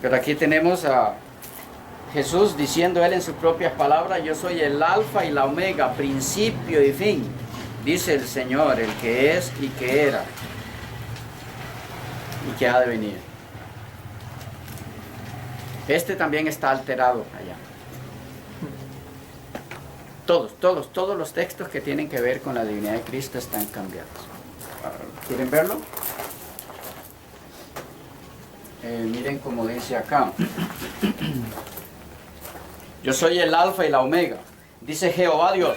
Pero aquí tenemos a Jesús diciendo él en sus propias palabras: yo soy el alfa y la omega, principio y fin, dice el Señor, el que es y que era y que ha de venir. Este también está alterado allá. Todos los textos que tienen que ver con la divinidad de Cristo están cambiados. ¿Quieren verlo? Miren como dice acá: yo soy el alfa y la omega, dice Jehová Dios,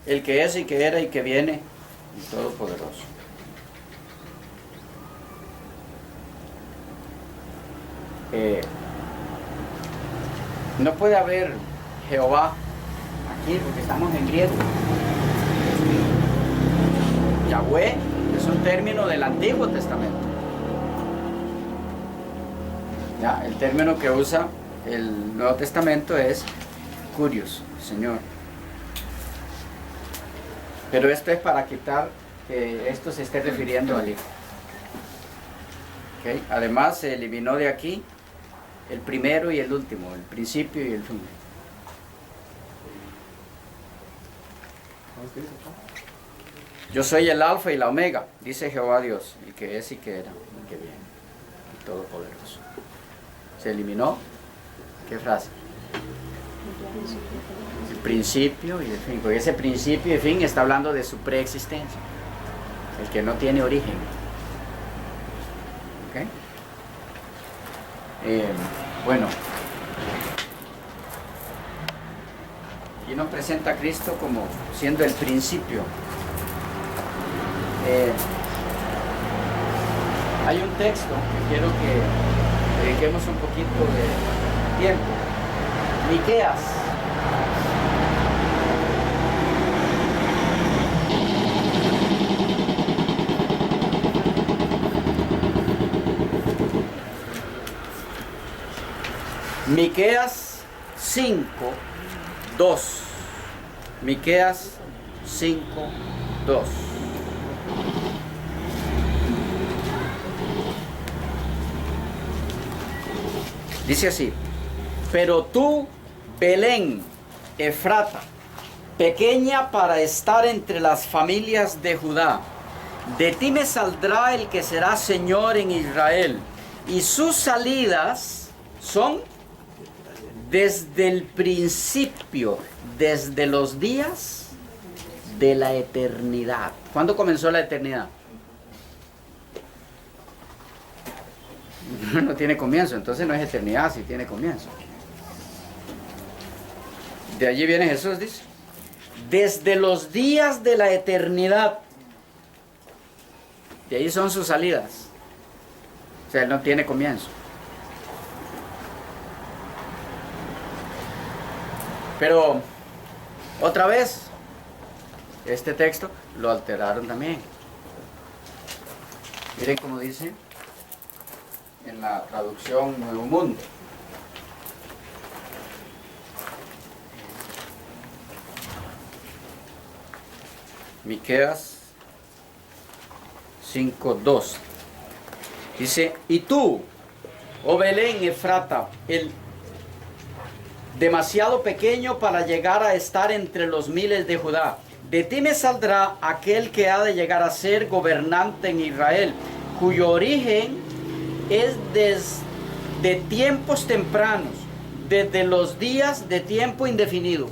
el que es y que era y que viene, el Todopoderoso. No puede haber Jehová aquí porque estamos en griego. Yahweh es un término del Antiguo Testamento. Ya, el término que usa el Nuevo Testamento es Curios, Señor. Pero esto es para quitar que esto se esté refiriendo al Hijo. ¿Okay? Además se eliminó de aquí el primero y el último, el principio y el fin. Yo soy el alfa y la omega, dice Jehová Dios, el que es y que era y que viene, el Todopoderoso. Se eliminó, ¿qué frase? El principio y el fin, porque ese principio y el fin está hablando de su preexistencia, el que no tiene origen. ¿Okay? Bueno, aquí nos presenta a Cristo como siendo el principio. Hay un texto que quiero que dediquemos un poquito de tiempo. Miqueas. Miqueas 5:2. Miqueas 5:2. Dice así: pero tú, Belén, Efrata, pequeña para estar entre las familias de Judá, de ti me saldrá el que será Señor en Israel, y sus salidas son desde el principio, desde los días de la eternidad. ¿Cuándo comenzó la eternidad? No tiene comienzo, entonces no es eternidad si tiene comienzo. De allí viene Jesús, dice: desde los días de la eternidad. De ahí son sus salidas. O sea, él no tiene comienzo. Pero, otra vez, este texto lo alteraron también. Miren cómo dice en la traducción Nuevo Mundo. Miqueas 5:2. Dice: y tú, oh Belén Efrata, demasiado pequeño para llegar a estar entre los miles de Judá. De ti me saldrá aquel que ha de llegar a ser gobernante en Israel, cuyo origen es desde tiempos tempranos, desde los días de tiempo indefinido.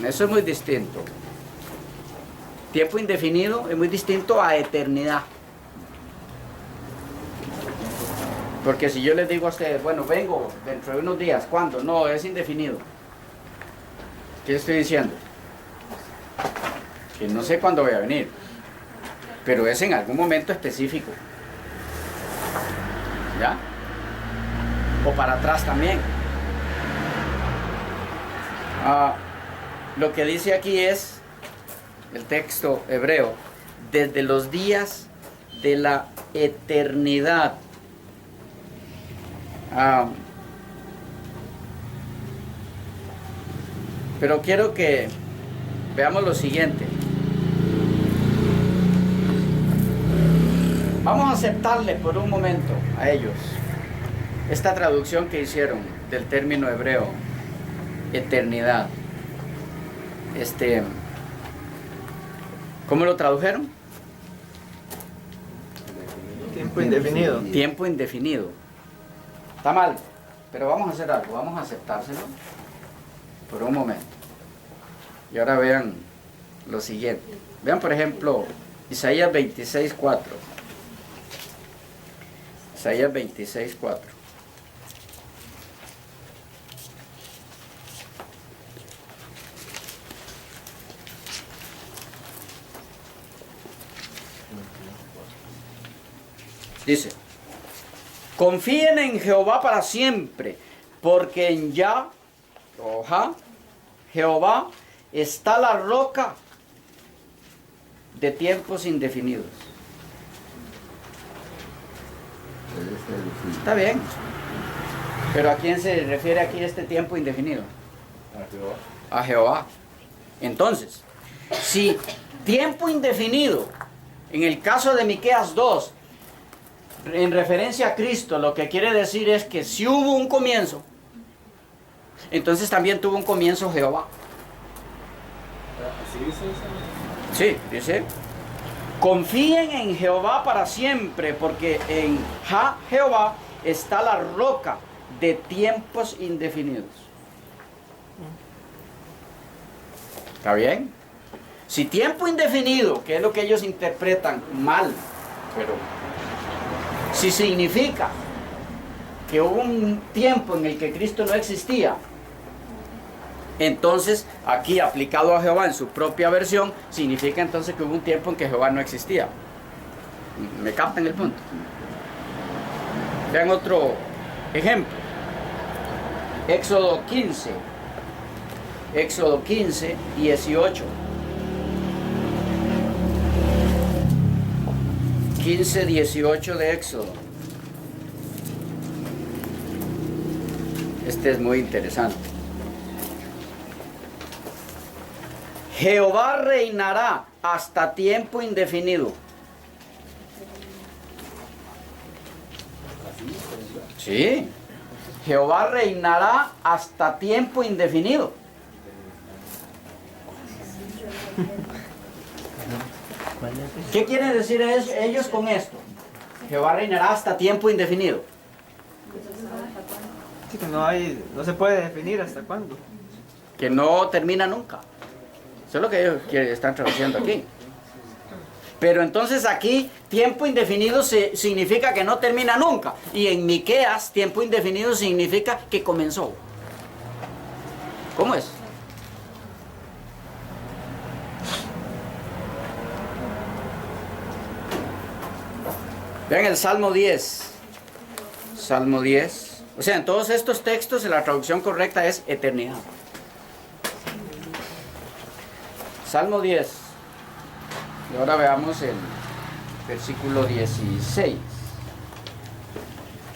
Eso es muy distinto. Tiempo indefinido es muy distinto a eternidad. Porque si yo les digo a ustedes, bueno, vengo dentro de unos días, ¿cuándo? No, es indefinido. ¿Qué estoy diciendo? Que no sé cuándo voy a venir, pero es en algún momento específico. ¿Ya? O para atrás también. Lo que dice aquí es, el texto hebreo, desde los días de la eternidad. Pero quiero que veamos lo siguiente. Vamos a aceptarle por un momento a ellos esta traducción que hicieron del término hebreo eternidad. ¿Cómo lo tradujeron? Tiempo indefinido. Tiempo indefinido. Está mal, pero vamos a hacer algo, vamos a aceptárselo por un momento. Y ahora vean lo siguiente. Vean, por ejemplo, Isaías 26:4. Isaías 26:4. Dice: confíen en Jehová para siempre, porque en Jehová está la roca de tiempos indefinidos. Está bien, pero ¿a quién se refiere aquí este tiempo indefinido? A Jehová. Entonces, si tiempo indefinido, en el caso de Miqueas 2, en referencia a Cristo, lo que quiere decir es que si hubo un comienzo, entonces también tuvo un comienzo Jehová. ¿Así dice eso? Sí, dice: confíen en Jehová para siempre, porque en Jehová está la roca de tiempos indefinidos. ¿Está bien? Si tiempo indefinido, que es lo que ellos interpretan mal, pero si significa que hubo un tiempo en el que Cristo no existía, entonces aquí aplicado a Jehová en su propia versión, significa entonces que hubo un tiempo en que Jehová no existía. ¿Me captan el punto? Vean otro ejemplo. Éxodo 15. Éxodo 15, 18. 15, 18 de Éxodo. Este es muy interesante. Jehová reinará hasta tiempo indefinido. Sí. Jehová reinará hasta tiempo indefinido. ¿Qué quieren decir ellos con esto? Jehová reinará hasta tiempo indefinido. Sí, que no se puede definir hasta cuándo. Que no termina nunca. Eso es lo que ellos están traduciendo aquí. Pero entonces aquí tiempo indefinido significa que no termina nunca. Y en Miqueas tiempo indefinido significa que comenzó. ¿Cómo es? Vean el Salmo 10. Salmo 10. O sea, en todos estos textos la traducción correcta es eternidad. Salmo 10. Y ahora veamos el versículo 16.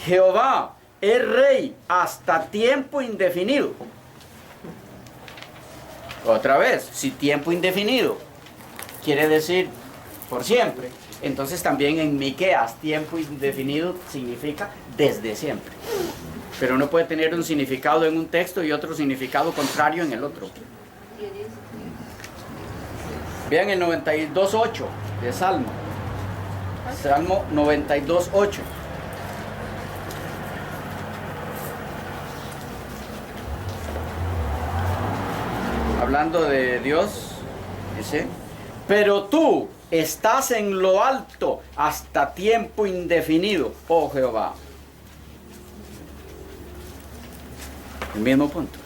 Jehová es rey hasta tiempo indefinido. Otra vez, si tiempo indefinido quiere decir por siempre, entonces también en Miqueas, tiempo indefinido significa desde siempre. Pero uno puede tener un significado en un texto y otro significado contrario en el otro. Vean el 92.8 de Salmo. Salmo 92.8. Hablando de Dios, dice: pero tú estás en lo alto hasta tiempo indefinido, oh Jehová. El mismo punto.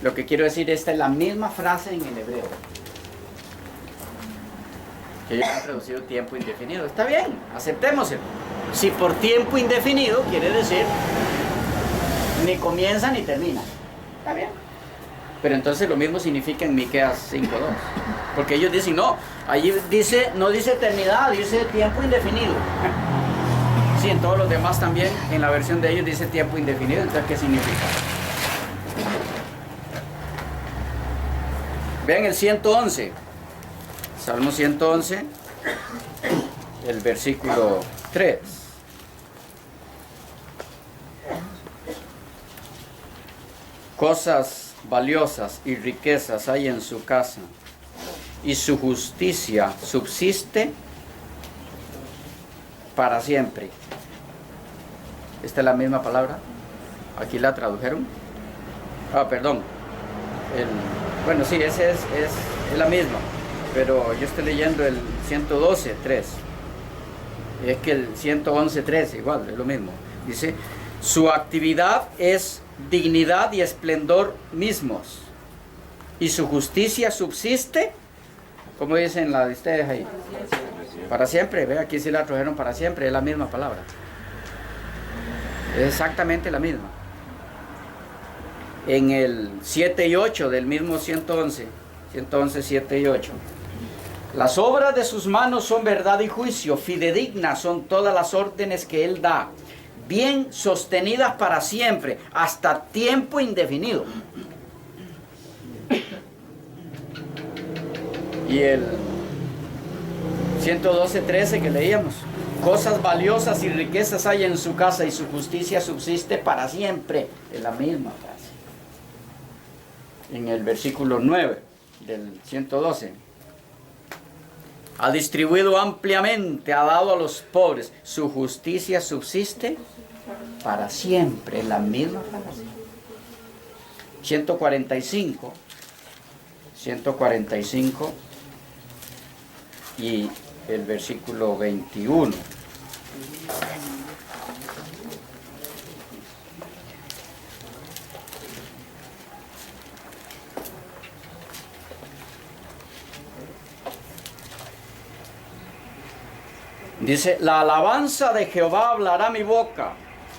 Lo que quiero decir, esta es la misma frase en el hebreo. Que ellos han traducido tiempo indefinido. Está bien, aceptémoslo. Si por tiempo indefinido quiere decir ni comienza ni termina. Está bien. Pero entonces lo mismo significa en Miqueas 5.2. Porque ellos dicen, no, allí dice, no dice eternidad, dice tiempo indefinido. Sí, en todos los demás también, en la versión de ellos dice tiempo indefinido. Entonces, ¿qué significa? Vean el 111. Salmo 111, el versículo 3. Cosas valiosas y riquezas hay en su casa, y su justicia subsiste para siempre. ¿Esta es la misma palabra? ¿Aquí la tradujeron? Perdón. Bueno, sí, ese es la misma. Pero yo estoy leyendo el 112.3. Es que el 111.3 igual, es lo mismo. Dice, su actividad es dignidad y esplendor mismos, y su justicia subsiste, como dicen la de ustedes ahí, para siempre. Ve, aquí sí la trajeron para siempre, es la misma palabra, es exactamente la misma. En el 7 y 8 del mismo 111, 7 y 8, las obras de sus manos son verdad y juicio, fidedignas son todas las órdenes que él da, bien sostenidas para siempre, hasta tiempo indefinido. Y el 112.13 que leíamos, cosas valiosas y riquezas hay en su casa, y su justicia subsiste para siempre. Es la misma frase. En el versículo 9 del 112, ha distribuido ampliamente, ha dado a los pobres, su justicia subsiste para siempre. La misma frase. 145 y el versículo 21. Dice, la alabanza de Jehová hablará mi boca,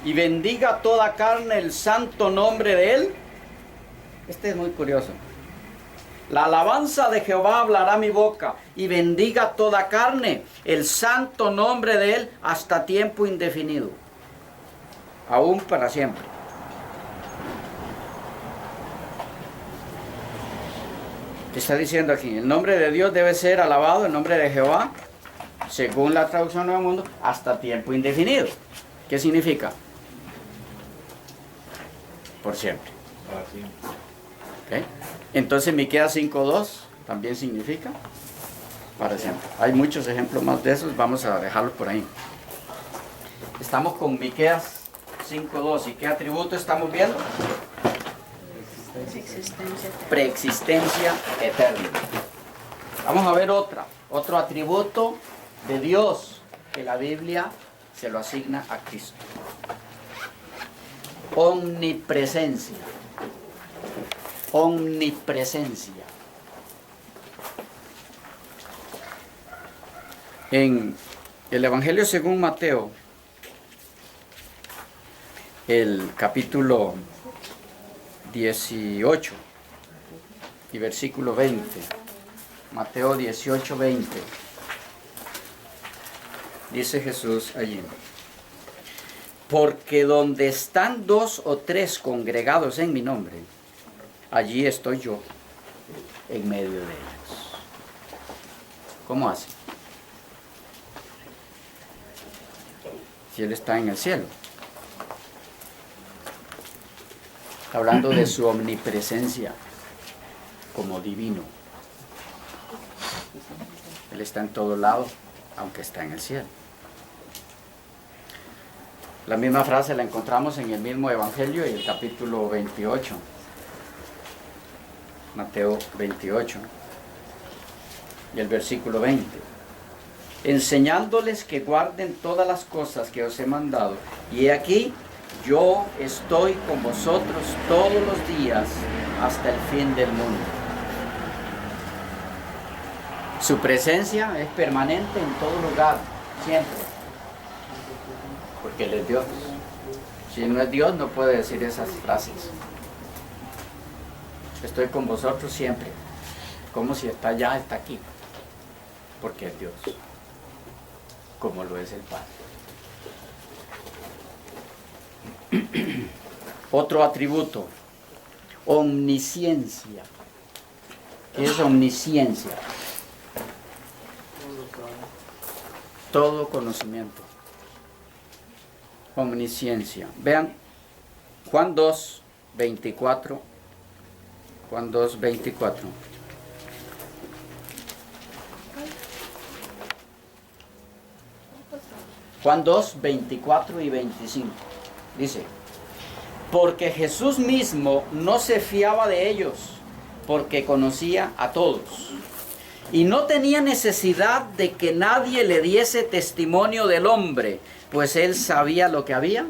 y bendiga toda carne el santo nombre de él. Este es muy curioso. La alabanza de Jehová hablará mi boca, y bendiga toda carne el santo nombre de él hasta tiempo indefinido, aún para siempre. ¿Qué está diciendo aquí? El nombre de Dios debe ser alabado, el nombre de Jehová, según la traducción Nuevo Mundo, hasta tiempo indefinido. ¿Qué significa? Por siempre. ¿Okay? Entonces Miqueas 5.2 también significa para siempre. Hay muchos ejemplos más de esos, vamos a dejarlos por ahí. Estamos con Miqueas 5.2. ¿Y qué atributo estamos viendo? Preexistencia eterna. Vamos a ver otro atributo de Dios que la Biblia se lo asigna a Cristo. Omnipresencia. Omnipresencia. En el Evangelio según Mateo, el capítulo 18 y versículo 20. Mateo 18, 20. Dice Jesús allí: porque donde están 2 o 3 congregados en mi nombre, allí estoy yo en medio de ellos. ¿Cómo hace? si Él está en el cielo. Está hablando de su omnipresencia como divino. Él está en todo lado, aunque está en el cielo. La misma frase la encontramos en el mismo Evangelio, en el capítulo 28. Mateo 28. Y el versículo 20. Enseñándoles que guarden todas las cosas que os he mandado. Y he aquí, yo estoy con vosotros todos los días hasta el fin del mundo. Su presencia es permanente en todo lugar, siempre. Porque Él es Dios. Si no es Dios, no puede decir esas frases. Estoy con vosotros siempre. Como si está allá, está aquí. Porque es Dios. Como lo es el Padre. Otro atributo. Omnisciencia. ¿Qué es omnisciencia? Todo conocimiento. Omnisciencia. Vean, Juan 2, 24. Juan 2, 24. Juan 2, 24 y 25. Dice, porque Jesús mismo no se fiaba de ellos, porque conocía a todos. Y no tenía necesidad de que nadie le diese testimonio del hombre, pues él sabía lo que había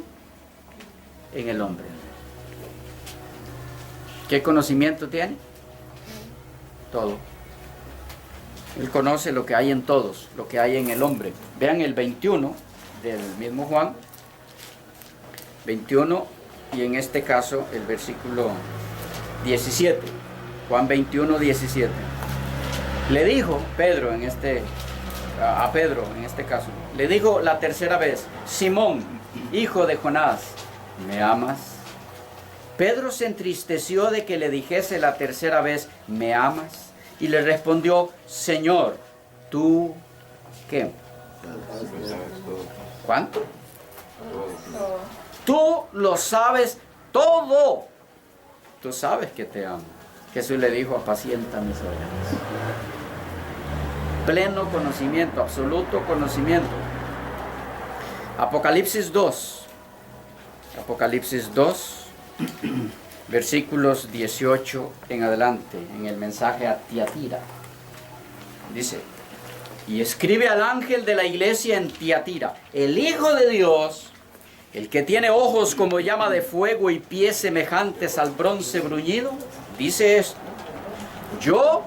en el hombre. ¿Qué conocimiento tiene? Todo. Él conoce lo que hay en todos, lo que hay en el hombre. Vean el 21 del mismo Juan. 21 y en este caso el versículo 17. Juan 21, 17. Le dijo Pedro a Pedro en este caso, le dijo la tercera vez, Simón, hijo de Jonás, ¿me amas? Pedro se entristeció de que le dijese la tercera vez, ¿me amas? Y le respondió, Señor, ¿tú qué? ¿Cuánto? Tú lo sabes todo. Tú sabes que te amo. Jesús le dijo, apacienta mis ovejas. Pleno conocimiento, absoluto conocimiento. Apocalipsis 2. Apocalipsis 2, versículos 18 en adelante, en el mensaje a Tiatira. Dice, y escribe al ángel de la iglesia en Tiatira, el Hijo de Dios, el que tiene ojos como llama de fuego y pies semejantes al bronce bruñido, dice esto, yo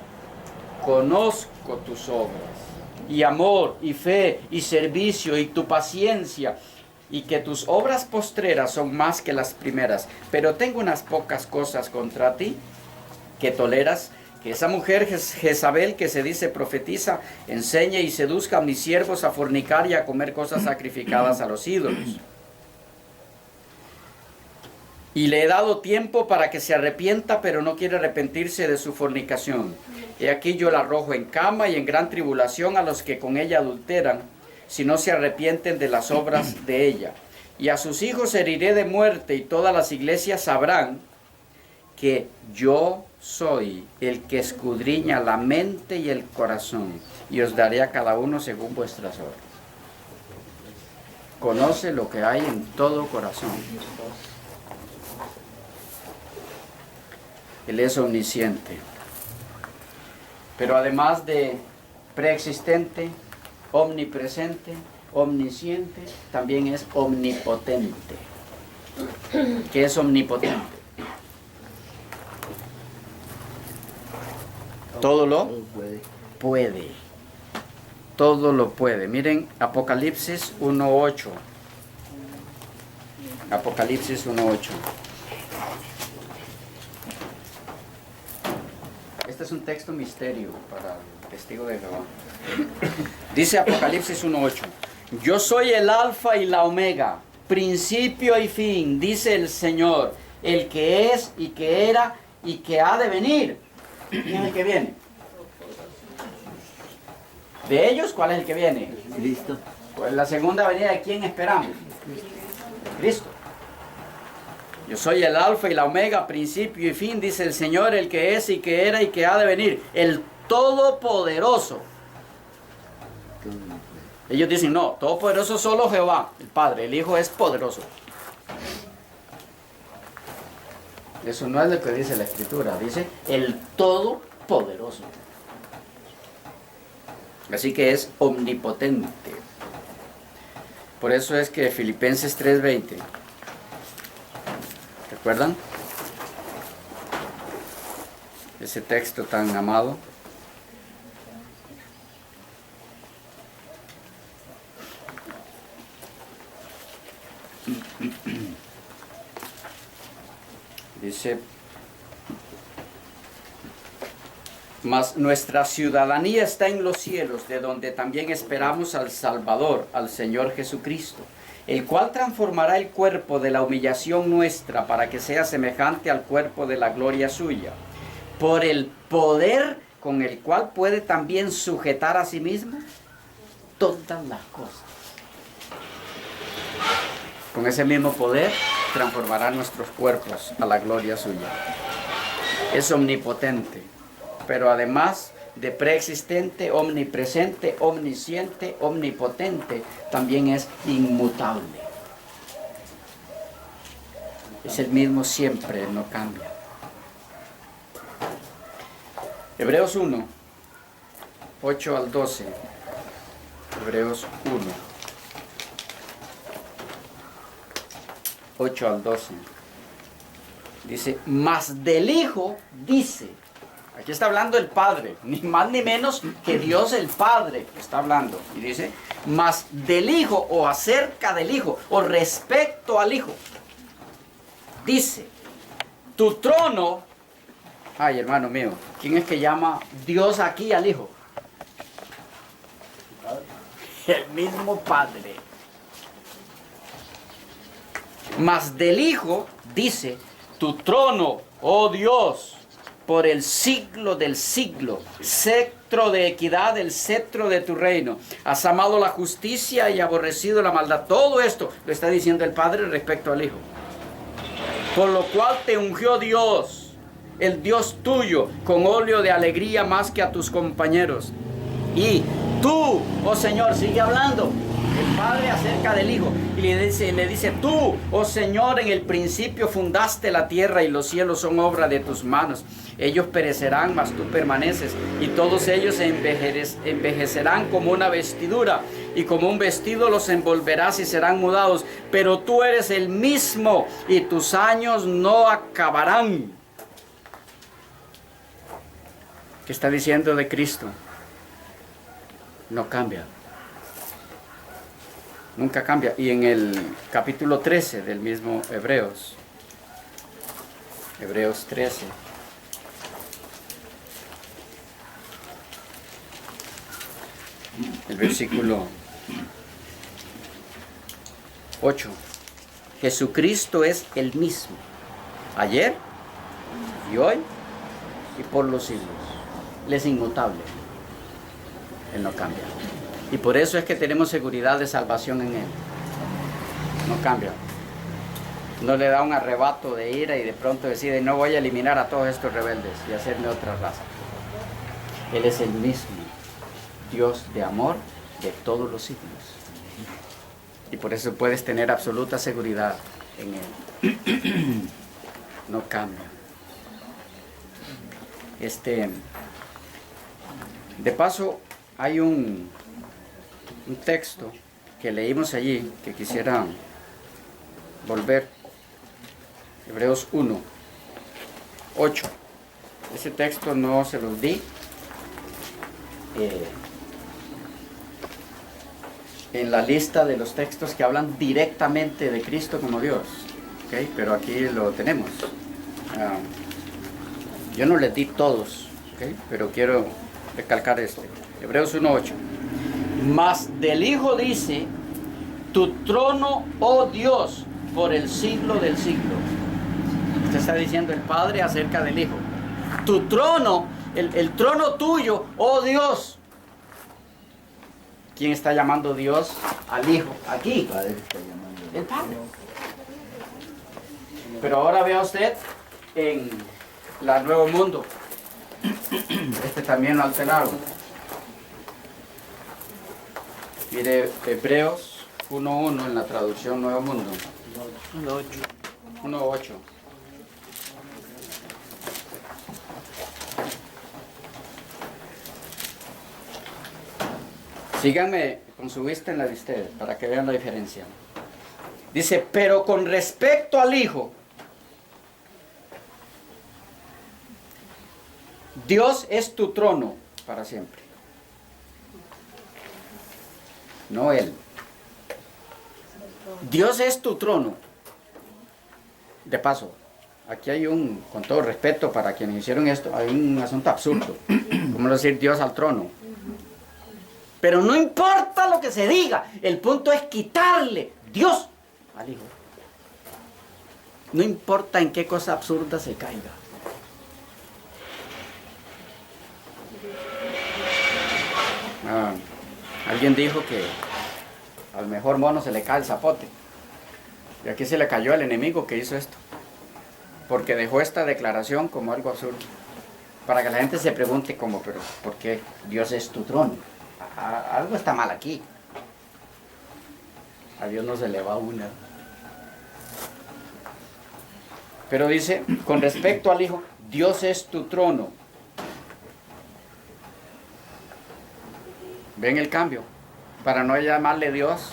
conozco tus obras, y amor, y fe, y servicio, y tu paciencia, y que tus obras postreras son más que las primeras, pero tengo unas pocas cosas contra ti, que toleras, que esa mujer Jezabel, que se dice profetiza, enseñe y seduzca a mis siervos a fornicar y a comer cosas sacrificadas a los ídolos. Y le he dado tiempo para que se arrepienta, pero no quiere arrepentirse de su fornicación. He aquí yo la arrojo en cama y en gran tribulación a los que con ella adulteran, si no se arrepienten de las obras de ella. Y a sus hijos heriré de muerte, y todas las iglesias sabrán que yo soy el que escudriña la mente y el corazón, y os daré a cada uno según vuestras obras. Conoce lo que hay en todo corazón. Él es omnisciente. Pero además de preexistente, omnipresente, omnisciente, también es omnipotente. ¿Qué es omnipotente? Todo lo puede. Todo lo puede. Miren Apocalipsis 1:8. Apocalipsis 1:8. Este es un texto misterio para el testigo de Jehová. Dice Apocalipsis 1:8. Yo soy el alfa y la omega, principio y fin, dice el Señor, el que es y que era y que ha de venir. ¿Quién es el que viene? ¿De ellos cuál es el que viene? Cristo. Pues la segunda venida, ¿de quién esperamos? Cristo. Yo soy el alfa y la omega, principio y fin, dice el Señor, el que es y que era y que ha de venir, el todopoderoso. Ellos dicen, no, todopoderoso solo Jehová, el Padre, el Hijo es poderoso. Eso no es lo que dice la Escritura, dice el todopoderoso. Así que es omnipotente. Por eso es que Filipenses 3:20, ¿recuerdan? Ese texto tan amado. Dice, mas nuestra ciudadanía está en los cielos, de donde también esperamos al Salvador, al Señor Jesucristo, el cual transformará el cuerpo de la humillación nuestra para que sea semejante al cuerpo de la gloria suya, por el poder con el cual puede también sujetar a sí mismo todas las cosas. Con ese mismo poder transformará nuestros cuerpos a la gloria suya. Es omnipotente, pero además de preexistente, omnipresente, omnisciente, omnipotente, también es inmutable. Es el mismo siempre, no cambia. Hebreos 1, 8 al 12. Hebreos 1. 8 al 12. Dice, mas del Hijo, dice, aquí está hablando el Padre, ni más ni menos que Dios el Padre está hablando. Y dice, mas del Hijo, o acerca del Hijo, o respecto al Hijo. Dice, tu trono, ay hermano mío, ¿quién es que llama Dios aquí al Hijo? El mismo Padre. Mas del Hijo, dice, tu trono, oh Dios, por el siglo del siglo, cetro de equidad, el cetro de tu reino. Has amado la justicia y aborrecido la maldad. Todo esto lo está diciendo el Padre respecto al Hijo. Por lo cual te ungió Dios, el Dios tuyo, con óleo de alegría más que a tus compañeros. Y tú, oh Señor, sigue hablando el Padre acerca del Hijo, y le dice, tú, oh Señor, en el principio fundaste la tierra y los cielos son obra de tus manos. Ellos perecerán, mas tú permaneces, y todos ellos envejecerán como una vestidura, y como un vestido los envolverás y serán mudados. Pero tú eres el mismo, y tus años no acabarán. ¿Qué está diciendo de Cristo? No cambia. Nunca cambia. Y en el capítulo 13 del mismo Hebreos 13, el versículo 8, Jesucristo es el mismo, ayer y hoy y por los siglos. Él es inmutable. Él no cambia. Y por eso es que tenemos seguridad de salvación en Él. No cambia. No le da un arrebato de ira y de pronto decide, no voy a eliminar a todos estos rebeldes y hacerme otra raza. Él es el mismo Dios de amor de todos los siglos. Y por eso puedes tener absoluta seguridad en Él. No cambia. De paso, hay un texto que leímos allí que quisiera volver. Hebreos 1, 8. Ese texto no se los di en la lista de los textos que hablan directamente de Cristo como Dios, ¿okay? Pero aquí lo tenemos. Yo no les di todos, ¿okay? Pero quiero recalcar este. Hebreos 1, 8. Mas del Hijo dice, tu trono, oh Dios, por el siglo del siglo. Usted está diciendo el Padre acerca del Hijo. Tu trono, el trono tuyo, oh Dios. ¿Quién está llamando Dios al Hijo? Aquí. El Padre está llamando. El Padre. Pero ahora vea usted en el Nuevo Mundo. Este también lo alteraron. Mire, Hebreos 1.1 en la traducción Nuevo Mundo. 1.8. Síganme con su vista en la de ustedes para que vean la diferencia. Dice, pero con respecto al Hijo, Dios es tu trono para siempre. No Él. Dios es tu trono. De paso, aquí hay con todo respeto para quienes hicieron esto, hay un asunto absurdo. ¿Cómo decir Dios al trono? Pero no importa lo que se diga, el punto es quitarle Dios al Hijo. No importa en qué cosa absurda se caiga. Alguien dijo que al mejor mono se le cae el zapote. Y aquí se le cayó al enemigo que hizo esto. Porque dejó esta declaración como algo absurdo. Para que la gente se pregunte como, pero ¿por qué Dios es tu trono? Algo está mal aquí. A Dios no se le va una. Pero dice, con respecto al Hijo, Dios es tu trono. ¿Ven el cambio? Para no llamarle Dios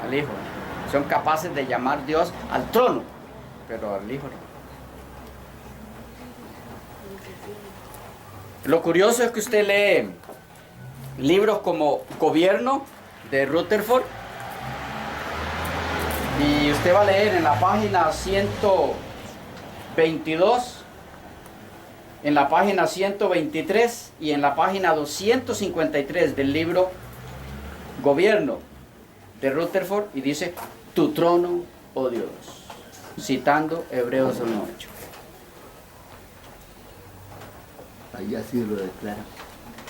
al Hijo. Son capaces de llamar Dios al trono, pero al Hijo no. Lo curioso es que usted lee libros como Gobierno de Rutherford y usted va a leer en la página 122, en la página 123 y en la página 253 del libro Gobierno de Rutherford, y dice, tu trono, oh Dios, citando Hebreos 1.8. Ahí así lo declara.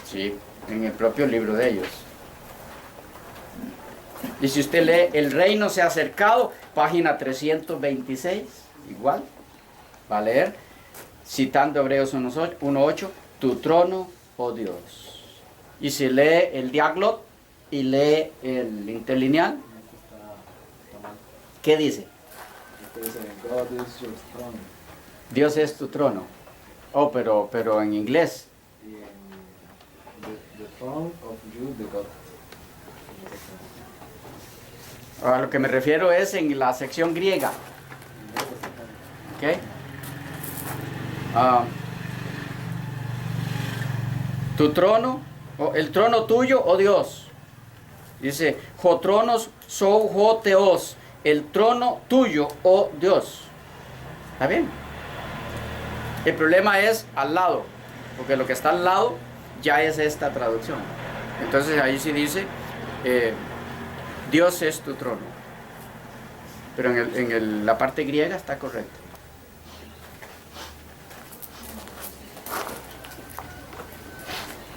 Sí, en el propio libro de ellos. Y si usted lee El reino se ha acercado, página 326, igual, va a leer, citando Hebreos 1.8, tu trono, oh Dios. Y si lee el Diaglot y lee el interlineal, ¿qué dice? God is your throne. Dios es tu trono. Oh, pero en inglés. Y en the throne of you, the God. A lo que me refiero es en la sección griega. ¿Ok? Tu trono, el trono tuyo, oh Dios. Dice, jo tronos sou jo teos, el trono tuyo, oh Dios. ¿Está bien? El problema es al lado, porque lo que está al lado ya es esta traducción. Entonces ahí sí dice, Dios es tu trono. Pero en la parte griega está correcto.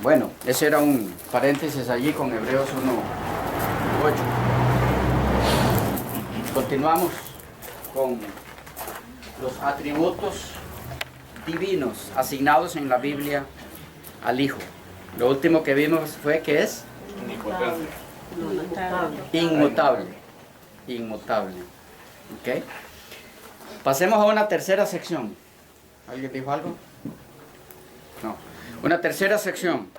Bueno, ese era un paréntesis allí con Hebreos 1.8. Continuamos con los atributos divinos asignados en la Biblia al Hijo. Lo último que vimos fue que es inmutable. Inmutable. ¿Ok? Pasemos a una tercera sección. ¿Alguien dijo algo? No. Una tercera sección.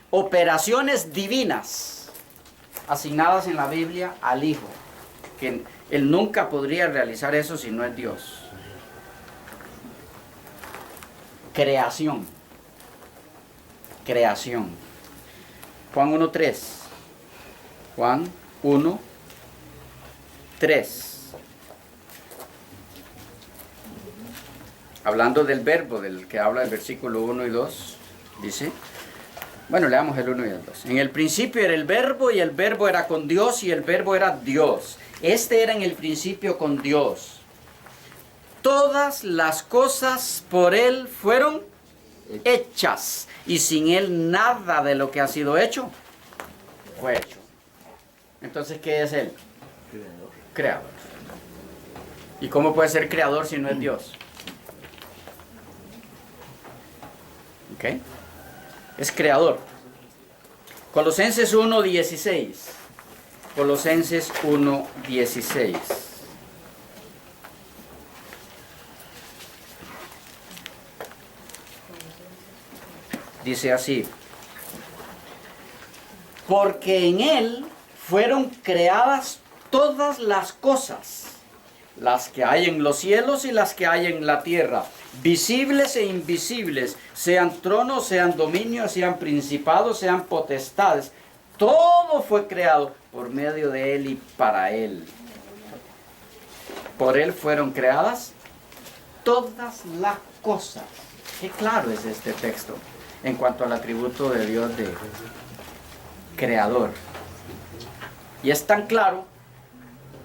Operaciones divinas asignadas en la Biblia al Hijo. Que Él nunca podría realizar eso si no es Dios. Creación. Creación. Juan 1.3. Juan 1.3. Hablando del verbo del que habla el versículo 1 y 2, dice, bueno, leamos el 1 y el 2. En el principio era el verbo y el verbo era con Dios y el verbo era Dios. Este era en el principio con Dios. Todas las cosas por Él fueron hechas y sin Él nada de lo que ha sido hecho fue hecho. Entonces, ¿qué es Él? Creador. Creador. ¿Y cómo puede ser creador si no es Dios? ¿Ok? Es creador. Colosenses 1:16. Colosenses 1:16. Dice así: porque en Él fueron creadas todas las cosas, las que hay en los cielos y las que hay en la tierra, visibles e invisibles, sean tronos, sean dominios, sean principados, sean potestades. Todo fue creado por medio de Él y para Él. Por Él fueron creadas todas las cosas. Qué claro es este texto en cuanto al atributo de Dios de creador. Y es tan claro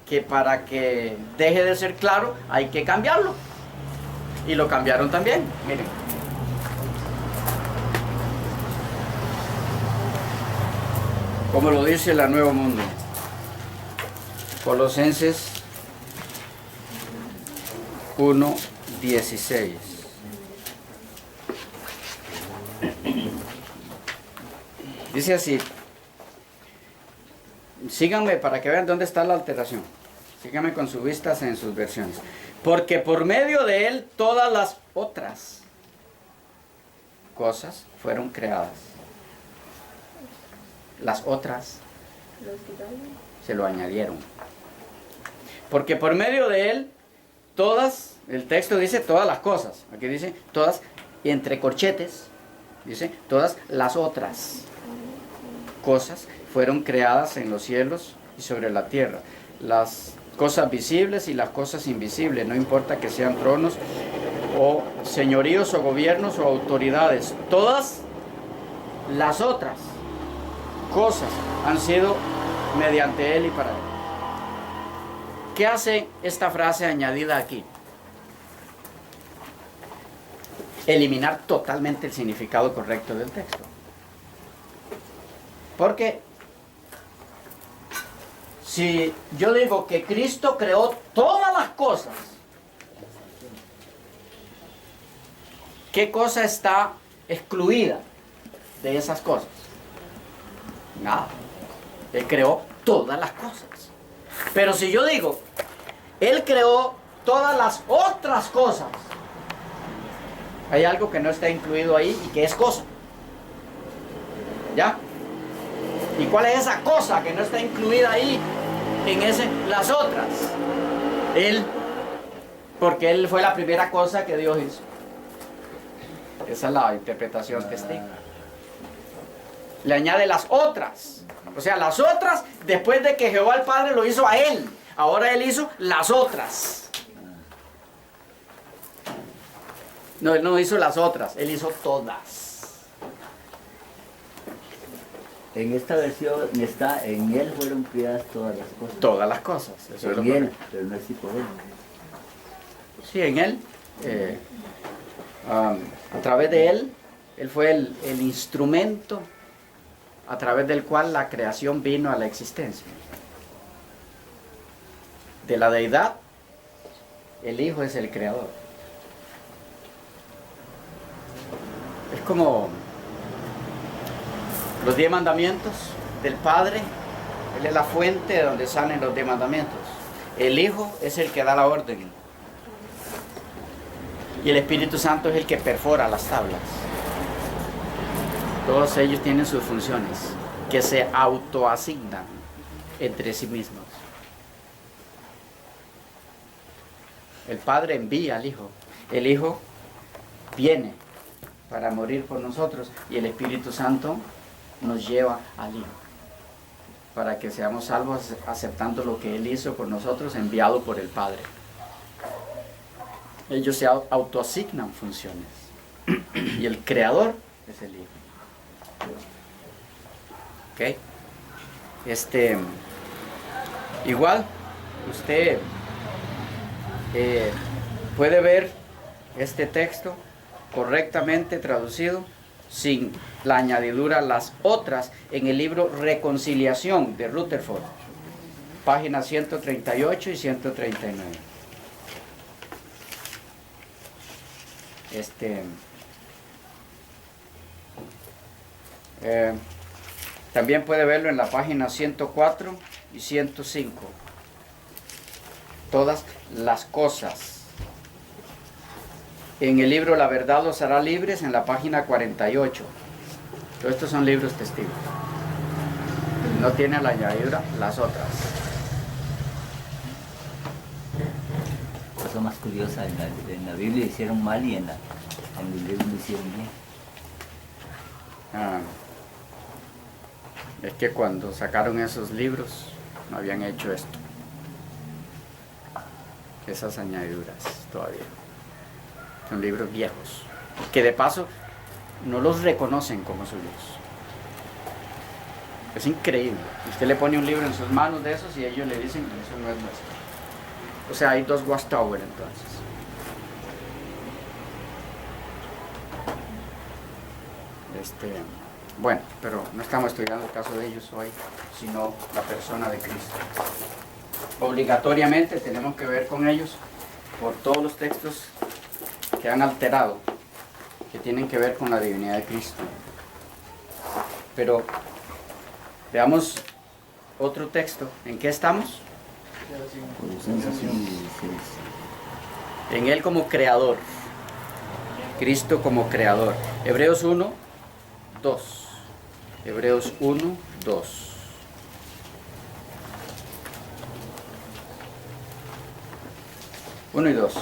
que para que deje de ser claro hay que cambiarlo. Y lo cambiaron también. Miren. Como lo dice la Nuevo Mundo. Colosenses 1:16. Dice así. Síganme para que vean dónde está la alteración. Síganme con sus vistas en sus versiones. Porque por medio de Él todas las otras cosas fueron creadas. Las otras se lo añadieron. Porque por medio de Él todas, el texto dice todas las cosas. Aquí dice todas, entre corchetes, dice todas las otras cosas fueron creadas en los cielos y sobre la tierra. Las cosas visibles y las cosas invisibles, no importa que sean tronos o señoríos o gobiernos o autoridades. Todas las otras cosas han sido mediante Él y para Él. ¿Qué hace esta frase añadida aquí? Eliminar totalmente el significado correcto del texto. Porque si yo digo que Cristo creó todas las cosas, ¿qué cosa está excluida de esas cosas? Nada. Él creó todas las cosas. Pero si yo digo, Él creó todas las otras cosas, hay algo que no está incluido ahí y que es cosa. ¿Ya? ¿Y cuál es esa cosa que no está incluida ahí en las otras? Él, porque Él fue la primera cosa que Dios hizo. Esa es la interpretación testigo. Le añade las otras. O sea, las otras, después de que Jehová el Padre lo hizo a Él, ahora Él hizo las otras. No, Él no hizo las otras, Él hizo todas. En esta versión está, en Él fueron creadas todas las cosas. Todas las cosas. Eso es lo En Él, correcto. pero no es por Él. Sí, en Él. A través de Él, Él fue el instrumento a través del cual la creación vino a la existencia. De la deidad, el Hijo es el creador. Es como los 10 mandamientos del Padre. Él es la fuente de donde salen los 10 mandamientos. El Hijo es el que da la orden. Y el Espíritu Santo es el que perfora las tablas. Todos ellos tienen sus funciones que se autoasignan entre sí mismos. El Padre envía al Hijo. El Hijo viene para morir por nosotros y el Espíritu Santo nos lleva al Hijo para que seamos salvos aceptando lo que Él hizo por nosotros, enviado por el Padre. Ellos se autoasignan funciones y el Creador es el Hijo. ¿Ok? Igual, usted puede ver este texto correctamente traducido sin la añadidura las otras en el libro Reconciliación de Rutherford, páginas 138 y 139. También puede verlo en la página 104 y 105. Todas las cosas. En el libro La verdad los hará libres, en la página 48. Todos estos son libros testigos. No tiene la añadidura las otras. Cosa más curiosa, en la Biblia hicieron mal y en el libro lo hicieron bien. Es que cuando sacaron esos libros no habían hecho esto, esas añadiduras todavía. Son libros viejos que de paso no los reconocen como suyos. Es increíble. Usted le pone un libro en sus manos de esos y ellos le dicen que eso no es nuestro. O sea, hay dos Watchtower entonces. Bueno, pero no estamos estudiando el caso de ellos hoy, sino la persona de Cristo. Obligatoriamente tenemos que ver con ellos por todos los textos que han alterado, que tienen que ver con la divinidad de Cristo. Pero veamos otro texto. ¿En qué estamos? En Él como creador. Cristo como creador. Hebreos 1, 2. Hebreos 1, 2. Uno y 2.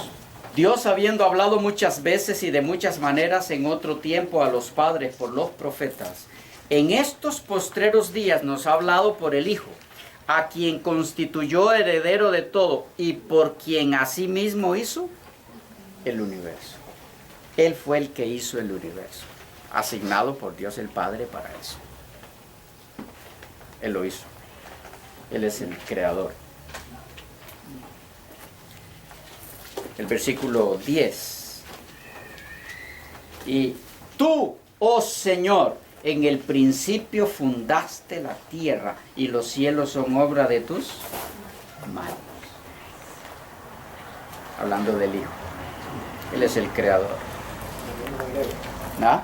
Dios, habiendo hablado muchas veces y de muchas maneras en otro tiempo a los padres por los profetas, en estos postreros días nos ha hablado por el Hijo, a quien constituyó heredero de todo y por quien asimismo hizo el universo. Él fue el que hizo el universo, asignado por Dios el Padre para eso. Él lo hizo. Él es el creador. El versículo 10. Y tú, oh Señor, en el principio fundaste la tierra y los cielos son obra de tus manos. Hablando del Hijo. Él es el creador. ¿Ah?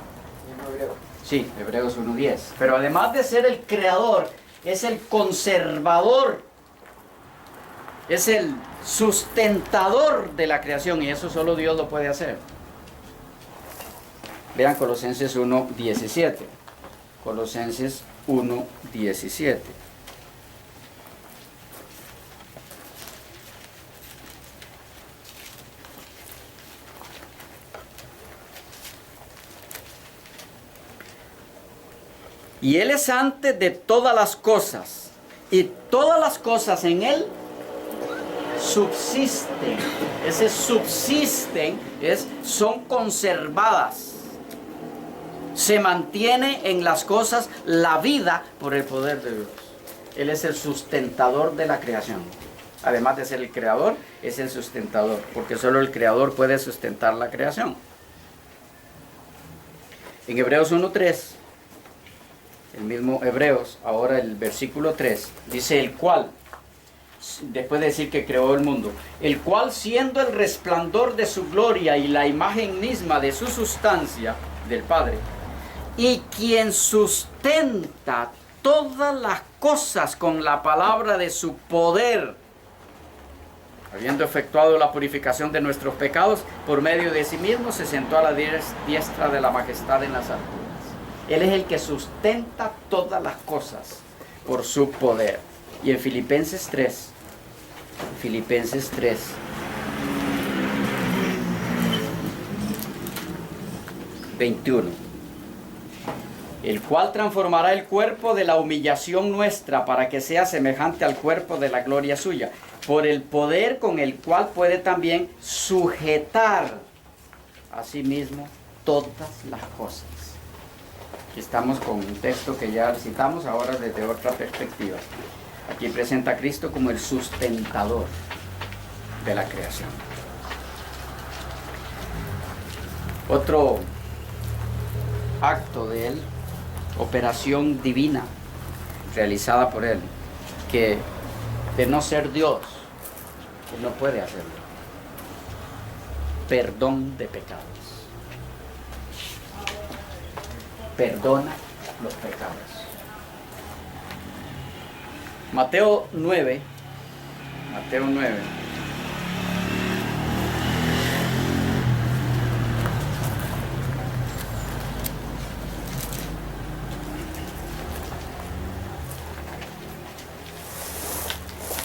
Sí, Hebreos 1:10. Pero además de ser el creador, es el conservador. Es el sustentador de la creación, y eso solo Dios lo puede hacer. Vean Colosenses 1:17. Colosenses 1:17. Y Él es antes de todas las cosas, y todas las cosas en Él subsisten. Ese subsisten son conservadas. Se mantiene en las cosas la vida por el poder de Dios. Él es el sustentador de la creación. Además de ser el creador, es el sustentador, porque solo el creador puede sustentar la creación. En Hebreos 1:3, el mismo Hebreos, ahora el versículo 3, dice el cual, después de decir que creó el mundo, el cual siendo el resplandor de su gloria y la imagen misma de su sustancia, del Padre, y quien sustenta todas las cosas con la palabra de su poder, habiendo efectuado la purificación de nuestros pecados, por medio de sí mismo se sentó a la diestra de la majestad en las alturas. Él es el que sustenta todas las cosas por su poder. Y en Filipenses 3, 21, el cual transformará el cuerpo de la humillación nuestra para que sea semejante al cuerpo de la gloria suya, por el poder con el cual puede también sujetar a sí mismo todas las cosas. Aquí estamos con un texto que ya citamos ahora desde otra perspectiva. Aquí presenta a Cristo como el sustentador de la creación. Otro acto de Él operación divina realizada por Él, que de no ser Dios, Él no puede hacerlo. Perdón de pecados. Perdona los pecados. Mateo 9.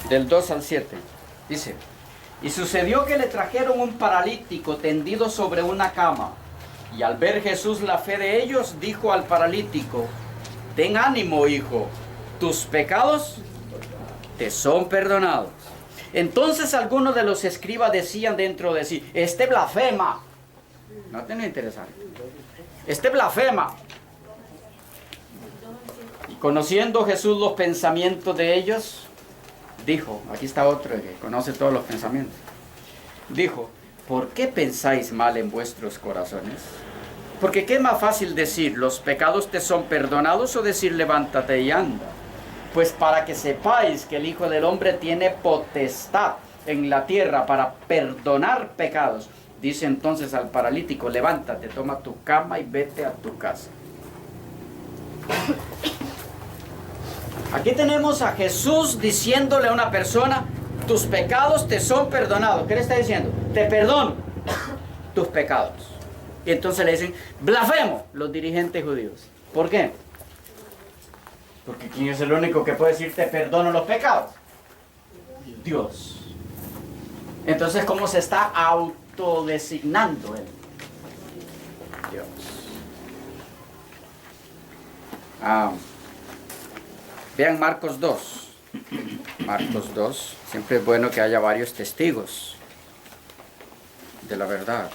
Del 2 al 7, dice: y sucedió que le trajeron un paralítico tendido sobre una cama, y al ver Jesús la fe de ellos, dijo al paralítico: ten ánimo, hijo, tus pecados te son perdonados. Entonces algunos de los escribas decían dentro de sí: este blasfema. No te interesa. Este blasfema. Y conociendo Jesús los pensamientos de ellos, dijo, aquí está otro que conoce todos los pensamientos, dijo: ¿por qué pensáis mal en vuestros corazones? Porque ¿qué es más fácil decir, los pecados te son perdonados, o decir, levántate y anda? Pues para que sepáis que el Hijo del Hombre tiene potestad en la tierra para perdonar pecados. Dice entonces al paralítico: levántate, toma tu cama y vete a tu casa. Aquí tenemos a Jesús diciéndole a una persona: tus pecados te son perdonados. ¿Qué le está diciendo? Te perdono tus pecados. Y entonces le dicen: blasfemo, los dirigentes judíos. ¿Por qué? Porque ¿quién es el único que puede decir te perdono los pecados? Dios. Entonces, ¿cómo se está autodesignando él? Dios. Vean Marcos 2. Marcos 2. Siempre es bueno que haya varios testigos de la verdad.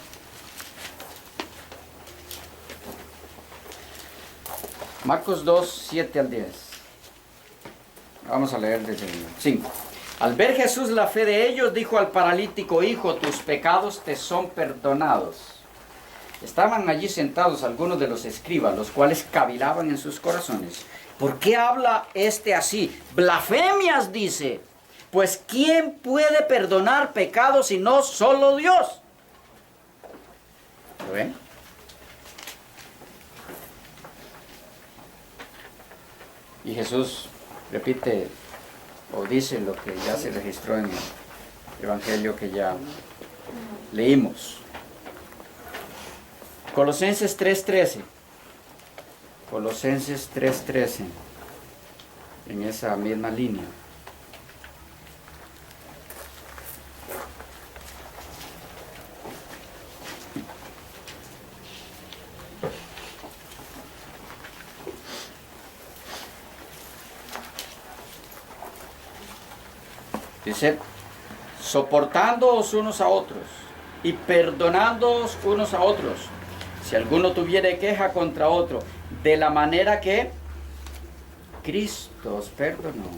Marcos 2, 7 al 10. Vamos a leer desde el 5. Al ver Jesús la fe de ellos, dijo al paralítico: hijo, tus pecados te son perdonados. Estaban allí sentados algunos de los escribas, los cuales cavilaban en sus corazones: ¿por qué habla este así? Blasfemias dice. Pues ¿quién puede perdonar pecados si no solo Dios? ¿Lo ven? Y Jesús repite o dice lo que ya se registró en el Evangelio que ya leímos. Colosenses 3:13. Colosenses 3:13. En esa misma línea. Dice: soportándoos unos a otros y perdonándoos unos a otros, si alguno tuviere queja contra otro, de la manera que Cristo os perdonó,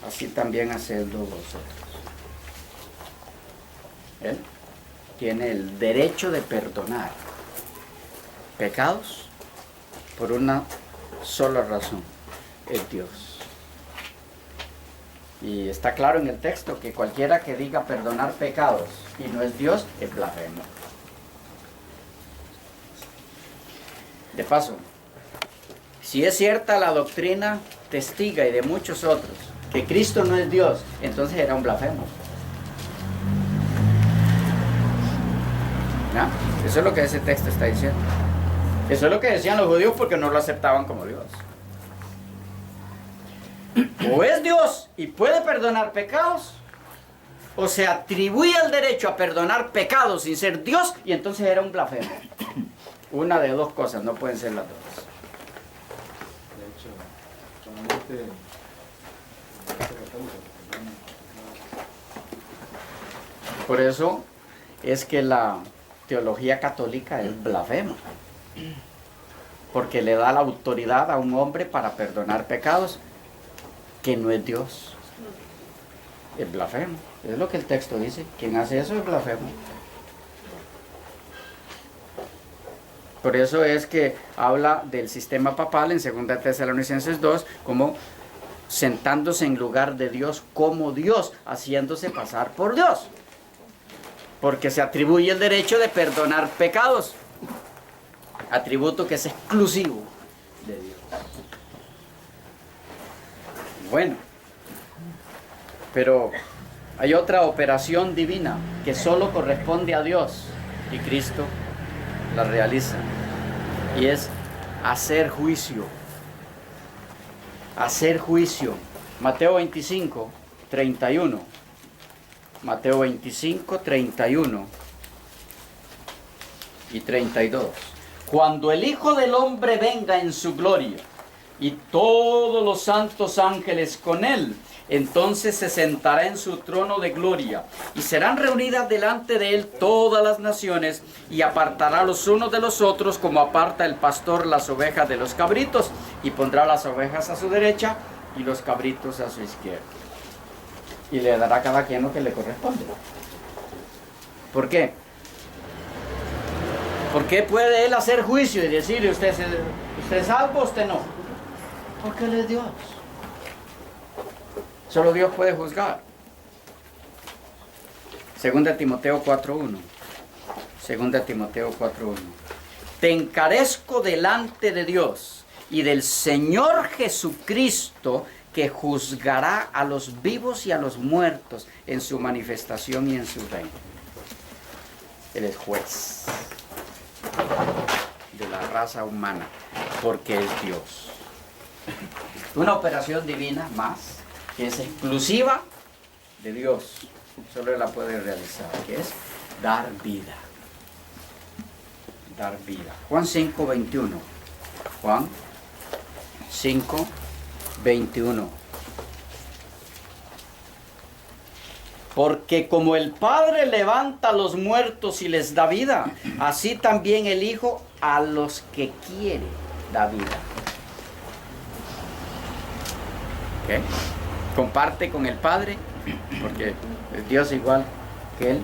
así también hacedlo vosotros. Él tiene el derecho de perdonar pecados por una sola razón: es Dios. Y está claro en el texto que cualquiera que diga perdonar pecados y no es Dios, es blasfemo. De paso, si es cierta la doctrina testiga y de muchos otros que Cristo no es Dios, entonces era un blasfemo. ¿No? Eso es lo que ese texto está diciendo. Eso es lo que decían los judíos porque no lo aceptaban como Dios. O es Dios y puede perdonar pecados, o se atribuye el derecho a perdonar pecados sin ser Dios, y entonces era un blasfemo. Una de dos cosas, no pueden ser las dos. De hecho, solamente por eso es que la teología católica es blasfema, porque le da la autoridad a un hombre para perdonar pecados que no es Dios. Es blasfemo. Es lo que el texto dice. Quien hace eso es blasfemo. Por eso es que habla del sistema papal en 2 Tesalonicenses 2 como sentándose en lugar de Dios como Dios, haciéndose pasar por Dios. Porque se atribuye el derecho de perdonar pecados, atributo que es exclusivo de Dios. Bueno, pero hay otra operación divina que solo corresponde a Dios y Cristo la realiza, y es hacer juicio. Hacer juicio. Mateo 25, 31. Mateo 25, 31 y 32. Cuando el Hijo del Hombre venga en su gloria y todos los santos ángeles con él, entonces se sentará en su trono de gloria y serán reunidas delante de él todas las naciones, y apartará los unos de los otros como aparta el pastor las ovejas de los cabritos, y pondrá las ovejas a su derecha y los cabritos a su izquierda, y le dará a cada quien lo que le corresponde. ¿Por qué? ¿Por qué puede él hacer juicio y decirle usted es salvo, usted no? Porque él es Dios. Solo Dios puede juzgar. 2 Timoteo 4:1. 2 Timoteo 4:1. Te encarezco delante de Dios y del Señor Jesucristo, que juzgará a los vivos y a los muertos en su manifestación y en su reino. Él es juez de la raza humana, porque es Dios. Una operación divina más, que es exclusiva de Dios, solo Él la puede realizar, que es dar vida. Dar vida. Juan 5:21. Juan 5:21. Porque como el Padre levanta a los muertos y les da vida, así también el Hijo a los que quiere da vida. ¿Okay? Comparte con el Padre, porque es Dios igual que Él,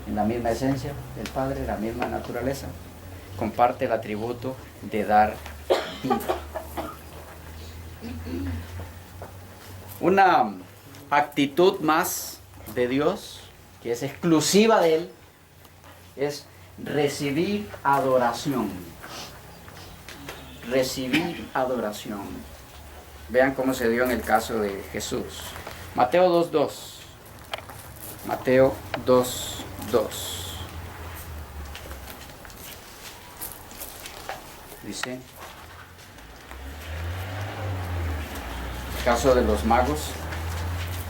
en la misma esencia del Padre, la misma naturaleza. Comparte el atributo de dar vida. Una actitud más de Dios, que es exclusiva de Él, es recibir adoración. Recibir adoración. Vean cómo se dio en el caso de Jesús. Mateo 2:2. Mateo 2:2. Dice, el caso de los magos,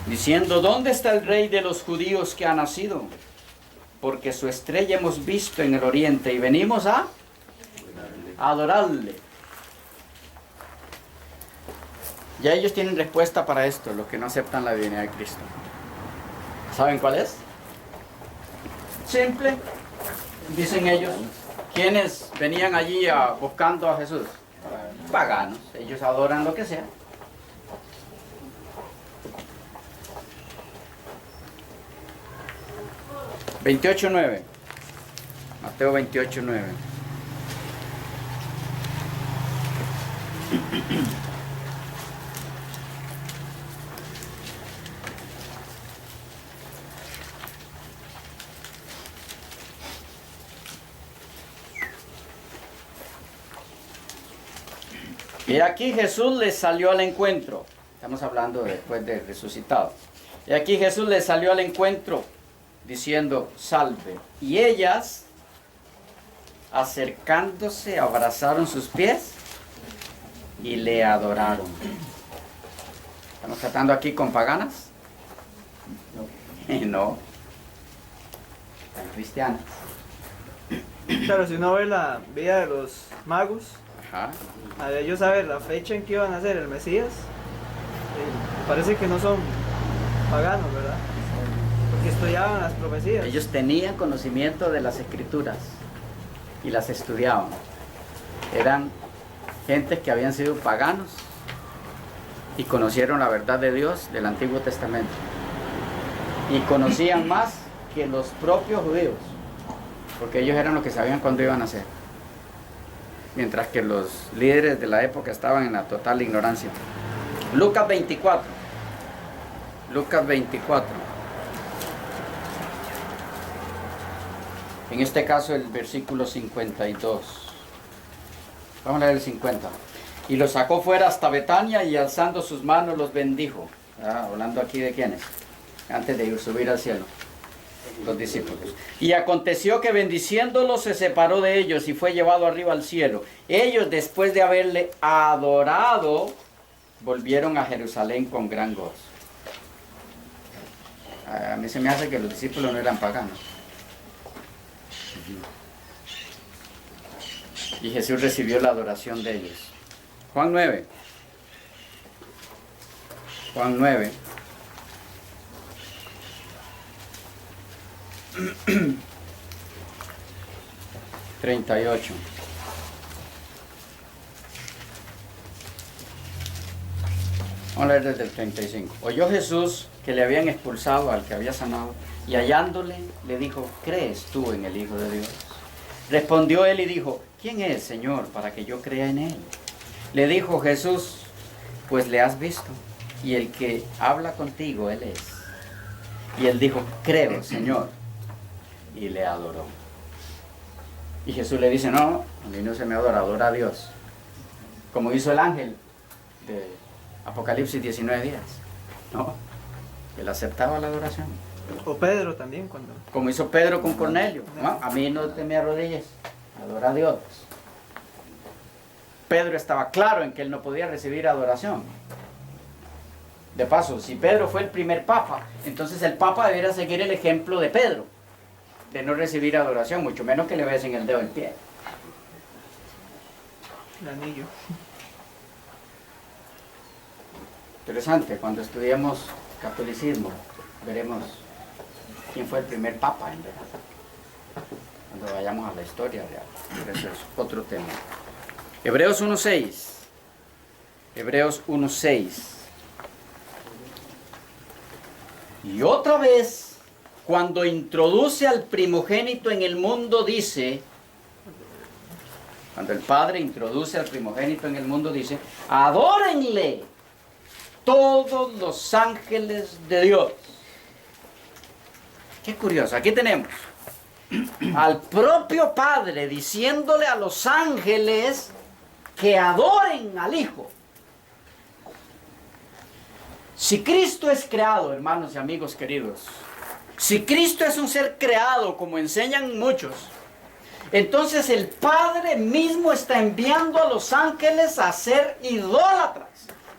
diciendo, ¿dónde está el rey de los judíos que ha nacido? Porque su estrella hemos visto en el oriente y venimos a adorarle. Ya ellos tienen respuesta para esto, los que no aceptan la divinidad de Cristo. ¿Saben cuál es? Simple. Dicen ellos, ¿quiénes venían allí buscando a Jesús? Paganos. Ellos adoran lo que sea. (28:9) Mateo 28:9. Y aquí Jesús les salió al encuentro. Estamos hablando después de resucitado. Y aquí Jesús les salió al encuentro diciendo, salve. Y ellas, acercándose, abrazaron sus pies y le adoraron. ¿Estamos tratando aquí con paganas? No. Están cristianas. Claro, si uno ve la vida de los magos, Ajá. a ellos saber la fecha en que iban a nacer el Mesías, parece que no son paganos, ¿verdad? Porque estudiaban las profecías. Ellos tenían conocimiento de las escrituras y las estudiaban. Eran gentes que habían sido paganos y conocieron la verdad de Dios del Antiguo Testamento. Y conocían más que los propios judíos. porque ellos eran los que sabían cuándo iban a hacer, mientras que los líderes de la época estaban en la total ignorancia. Lucas 24. Lucas 24. En este caso el versículo 52. Vamos a leer el 50. Y los sacó fuera hasta Betania y alzando sus manos los bendijo. Hablando aquí de quiénes, antes de subir al cielo, los discípulos. Y aconteció que bendiciéndolos se separó de ellos y fue llevado arriba al cielo. Ellos, después de haberle adorado, volvieron a Jerusalén con gran gozo. A mí se me hace que los discípulos no eran paganos. Y Jesús recibió la adoración de ellos. Juan 9. Juan 9. ...38... Vamos a leer desde el 35. Oyó Jesús que le habían expulsado al que había sanado, y hallándole le dijo: ¿crees tú en el Hijo de Dios? Respondió él y dijo: ¿quién es, Señor, para que yo crea en él? Le dijo Jesús: pues le has visto, y el que habla contigo, él es. Y él dijo: creo, Señor, y le adoró. Y Jesús le dice: no, a mí no se me adora, adora a Dios, como hizo el ángel de Apocalipsis 19:10. No, él aceptaba la adoración. O Pedro también, cuando... Como hizo Pedro con Cornelio. No, a mí no te me arrodilles, adora a Dios. Pedro estaba claro en que él no podía recibir adoración. De paso, si Pedro fue el primer papa, entonces el papa debería seguir el ejemplo de Pedro, de no recibir adoración, mucho menos que le besen el dedo en pie. El anillo. Interesante, cuando estudiemos catolicismo, veremos quién fue el primer papa, en verdad. Cuando vayamos a la historia real. Pero eso es otro tema. Hebreos 1:6. Hebreos 1:6. Y otra vez, cuando introduce al primogénito en el mundo, dice, cuando el Padre introduce al primogénito en el mundo, dice: adórenle todos los ángeles de Dios. Qué curioso, aquí tenemos al propio Padre diciéndole a los ángeles que adoren al Hijo. Si Cristo es creado, hermanos y amigos queridos, si Cristo es un ser creado, como enseñan muchos, entonces el Padre mismo está enviando a los ángeles a ser idólatras,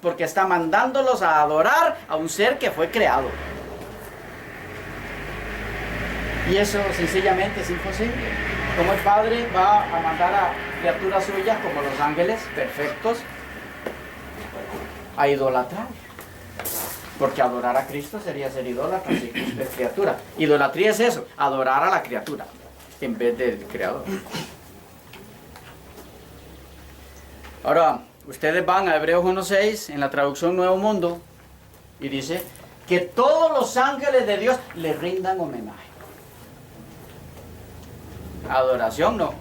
porque está mandándolos a adorar a un ser que fue creado. Y eso sencillamente es imposible. ¿Cómo el Padre va a mandar a criaturas suyas como los ángeles perfectos a idolatrar? Porque adorar a Cristo sería ser idólatra si Cristo es criatura. Idolatría es eso, adorar a la criatura en vez del creador. Ahora, ustedes van a Hebreos 1:6 en la traducción Nuevo Mundo y dice que todos los ángeles de Dios le rindan homenaje. Adoración no,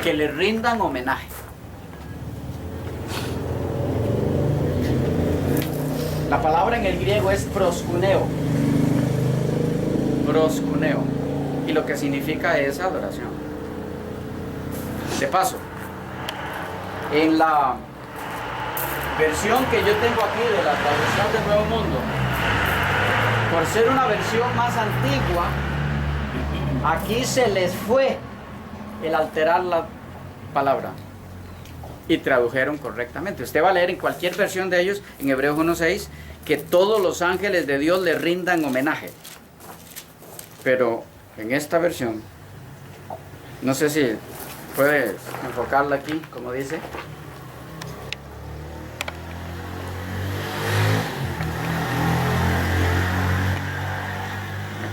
que le rindan homenaje. La palabra en el griego es proskuneo. Proskuneo. Y lo que significa es adoración. De paso, en la versión que yo tengo aquí de la traducción del Nuevo Mundo, por ser una versión más antigua, aquí se les fue el alterar la palabra y tradujeron correctamente. Usted va a leer en cualquier versión de ellos, en Hebreos 1:6, que todos los ángeles de Dios le rindan homenaje. Pero en esta versión, no sé si puedes enfocarla aquí, como dice.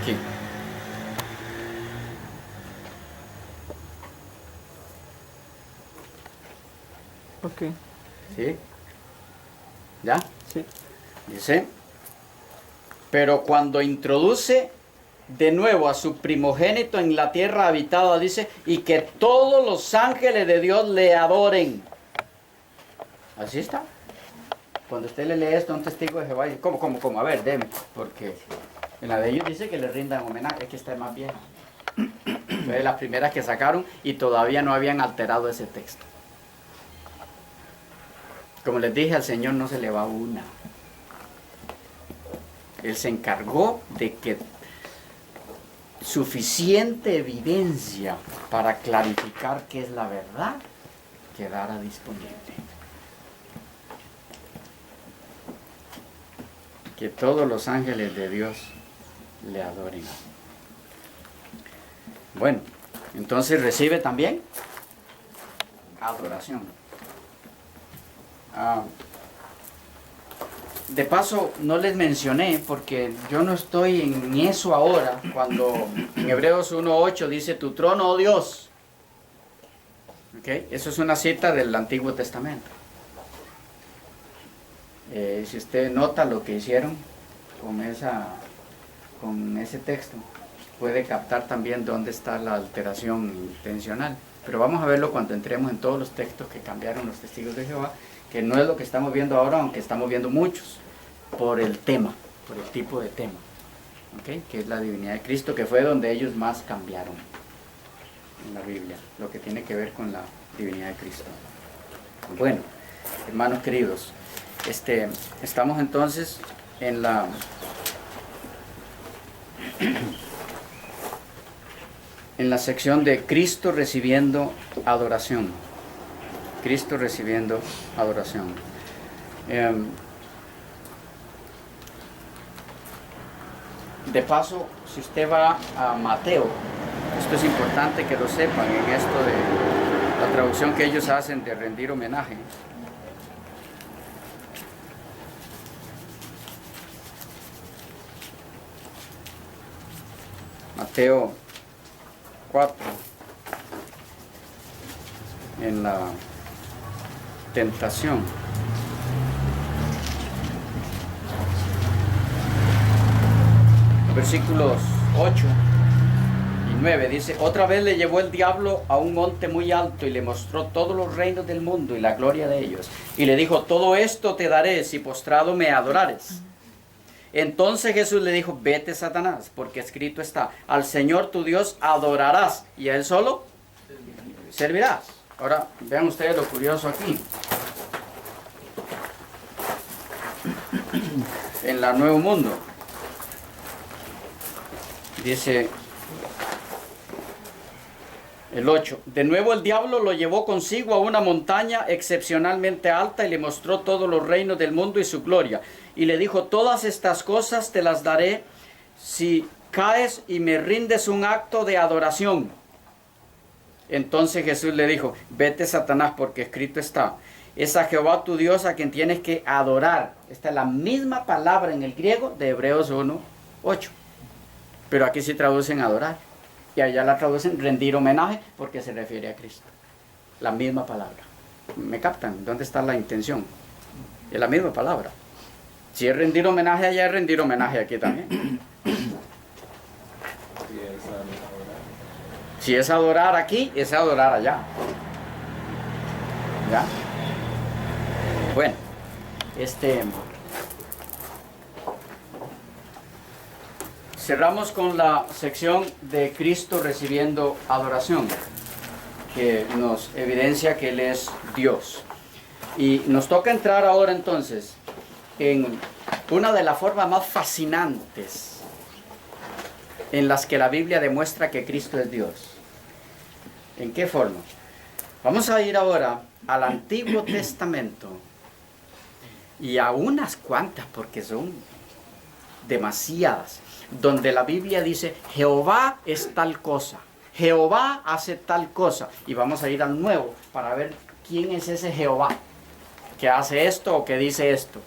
Aquí. Ok. ¿Sí? ¿Ya? Sí. Dice, pero cuando introduce de nuevo a su primogénito en la tierra habitada, dice, y que todos los ángeles de Dios le adoren. Así está. Cuando usted le lee esto a un testigo de Jehová, dice, ¿cómo? A ver, deme. Porque en la de ellos dice que le rindan homenaje, es que está más vieja. Fue de las primeras que sacaron y todavía no habían alterado ese texto. Como les dije, al Señor no se le va una. Él se encargó de que suficiente evidencia para clarificar qué es la verdad quedara disponible. Que todos los ángeles de Dios le adoren. Bueno, entonces recibe también adoración. De paso, no les mencioné, porque yo no estoy en eso ahora, cuando en Hebreos 1:8 dice, tu trono, oh Dios. ¿Okay? Eso es una cita del Antiguo Testamento. Si usted nota lo que hicieron con ese texto, puede captar también dónde está la alteración intencional. Pero vamos a verlo cuando entremos en todos los textos que cambiaron los testigos de Jehová, que no es lo que estamos viendo ahora, aunque estamos viendo muchos, por el tema, por el tipo de tema, ¿okay? Que es la divinidad de Cristo, que fue donde ellos más cambiaron en la Biblia, lo que tiene que ver con la divinidad de Cristo. Bueno, hermanos queridos, estamos entonces en la sección de Cristo recibiendo adoración. Cristo recibiendo adoración. De paso, si usted va a Mateo, esto es importante que lo sepan en esto de la traducción que ellos hacen de rendir homenaje. Mateo 4, en la tentación. Versículos 8 y 9 dice, otra vez le llevó el diablo a un monte muy alto y le mostró todos los reinos del mundo y la gloria de ellos. Y le dijo, todo esto te daré si postrado me adorares. Entonces Jesús le dijo, vete Satanás, porque escrito está, al Señor tu Dios adorarás y a Él solo servirás. Ahora vean ustedes lo curioso aquí. En la Nuevo Mundo dice el 8, de nuevo el diablo lo llevó consigo a una montaña excepcionalmente alta y le mostró todos los reinos del mundo y su gloria. Y le dijo, todas estas cosas te las daré si caes y me rindes un acto de adoración. Entonces Jesús le dijo, vete Satanás, porque escrito está, es a Jehová tu Dios a quien tienes que adorar. Esta es la misma palabra en el griego de Hebreos 1:8. Pero aquí sí traducen adorar. Y allá la traducen rendir homenaje, porque se refiere a Cristo. La misma palabra. ¿Me captan? ¿Dónde está la intención? Es la misma palabra. Si es rendir homenaje allá, es rendir homenaje aquí también. Si es adorar aquí, es adorar allá. ¿Ya? Bueno, cerramos con la sección de Cristo recibiendo adoración, que nos evidencia que Él es Dios. Y nos toca entrar ahora entonces en una de las formas más fascinantes en las que la Biblia demuestra que Cristo es Dios. ¿En qué forma? Vamos a ir ahora al Antiguo Testamento y a unas cuantas, porque son demasiadas, donde la Biblia dice, Jehová es tal cosa, Jehová hace tal cosa. Y vamos a ir al Nuevo para ver quién es ese Jehová que hace esto o que dice esto.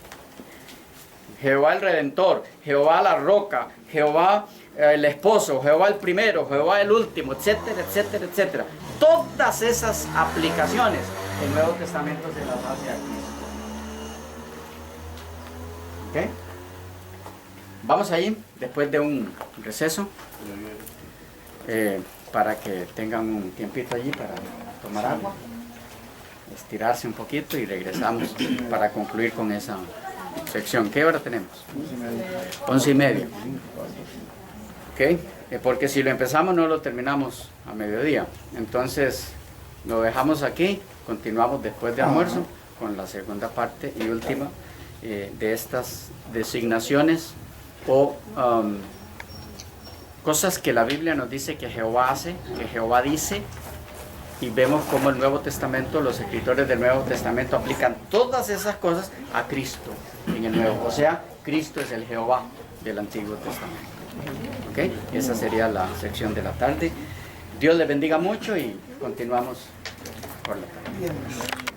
Jehová el Redentor, Jehová la roca, Jehová el esposo, Jehová el primero, Jehová el último, etcétera, etcétera, etcétera. Todas esas aplicaciones el Nuevo Testamento se las hace a Cristo. ¿Ok? Vamos allí, después de un receso, para que tengan un tiempito allí para tomar agua, estirarse un poquito y regresamos para concluir con esa sección. ¿Qué hora tenemos? 11:30. ¿Ok? Porque si lo empezamos no lo terminamos a mediodía. Entonces lo dejamos aquí, continuamos después de almuerzo con la segunda parte y última de estas designaciones o cosas que la Biblia nos dice que Jehová hace, que Jehová dice, y vemos cómo el Nuevo Testamento, los escritores del Nuevo Testamento aplican todas esas cosas a Cristo en el Nuevo. O sea, Cristo es el Jehová del Antiguo Testamento. ¿Ok? Esa sería la sección de la tarde. Dios les bendiga mucho y continuamos por la tarde.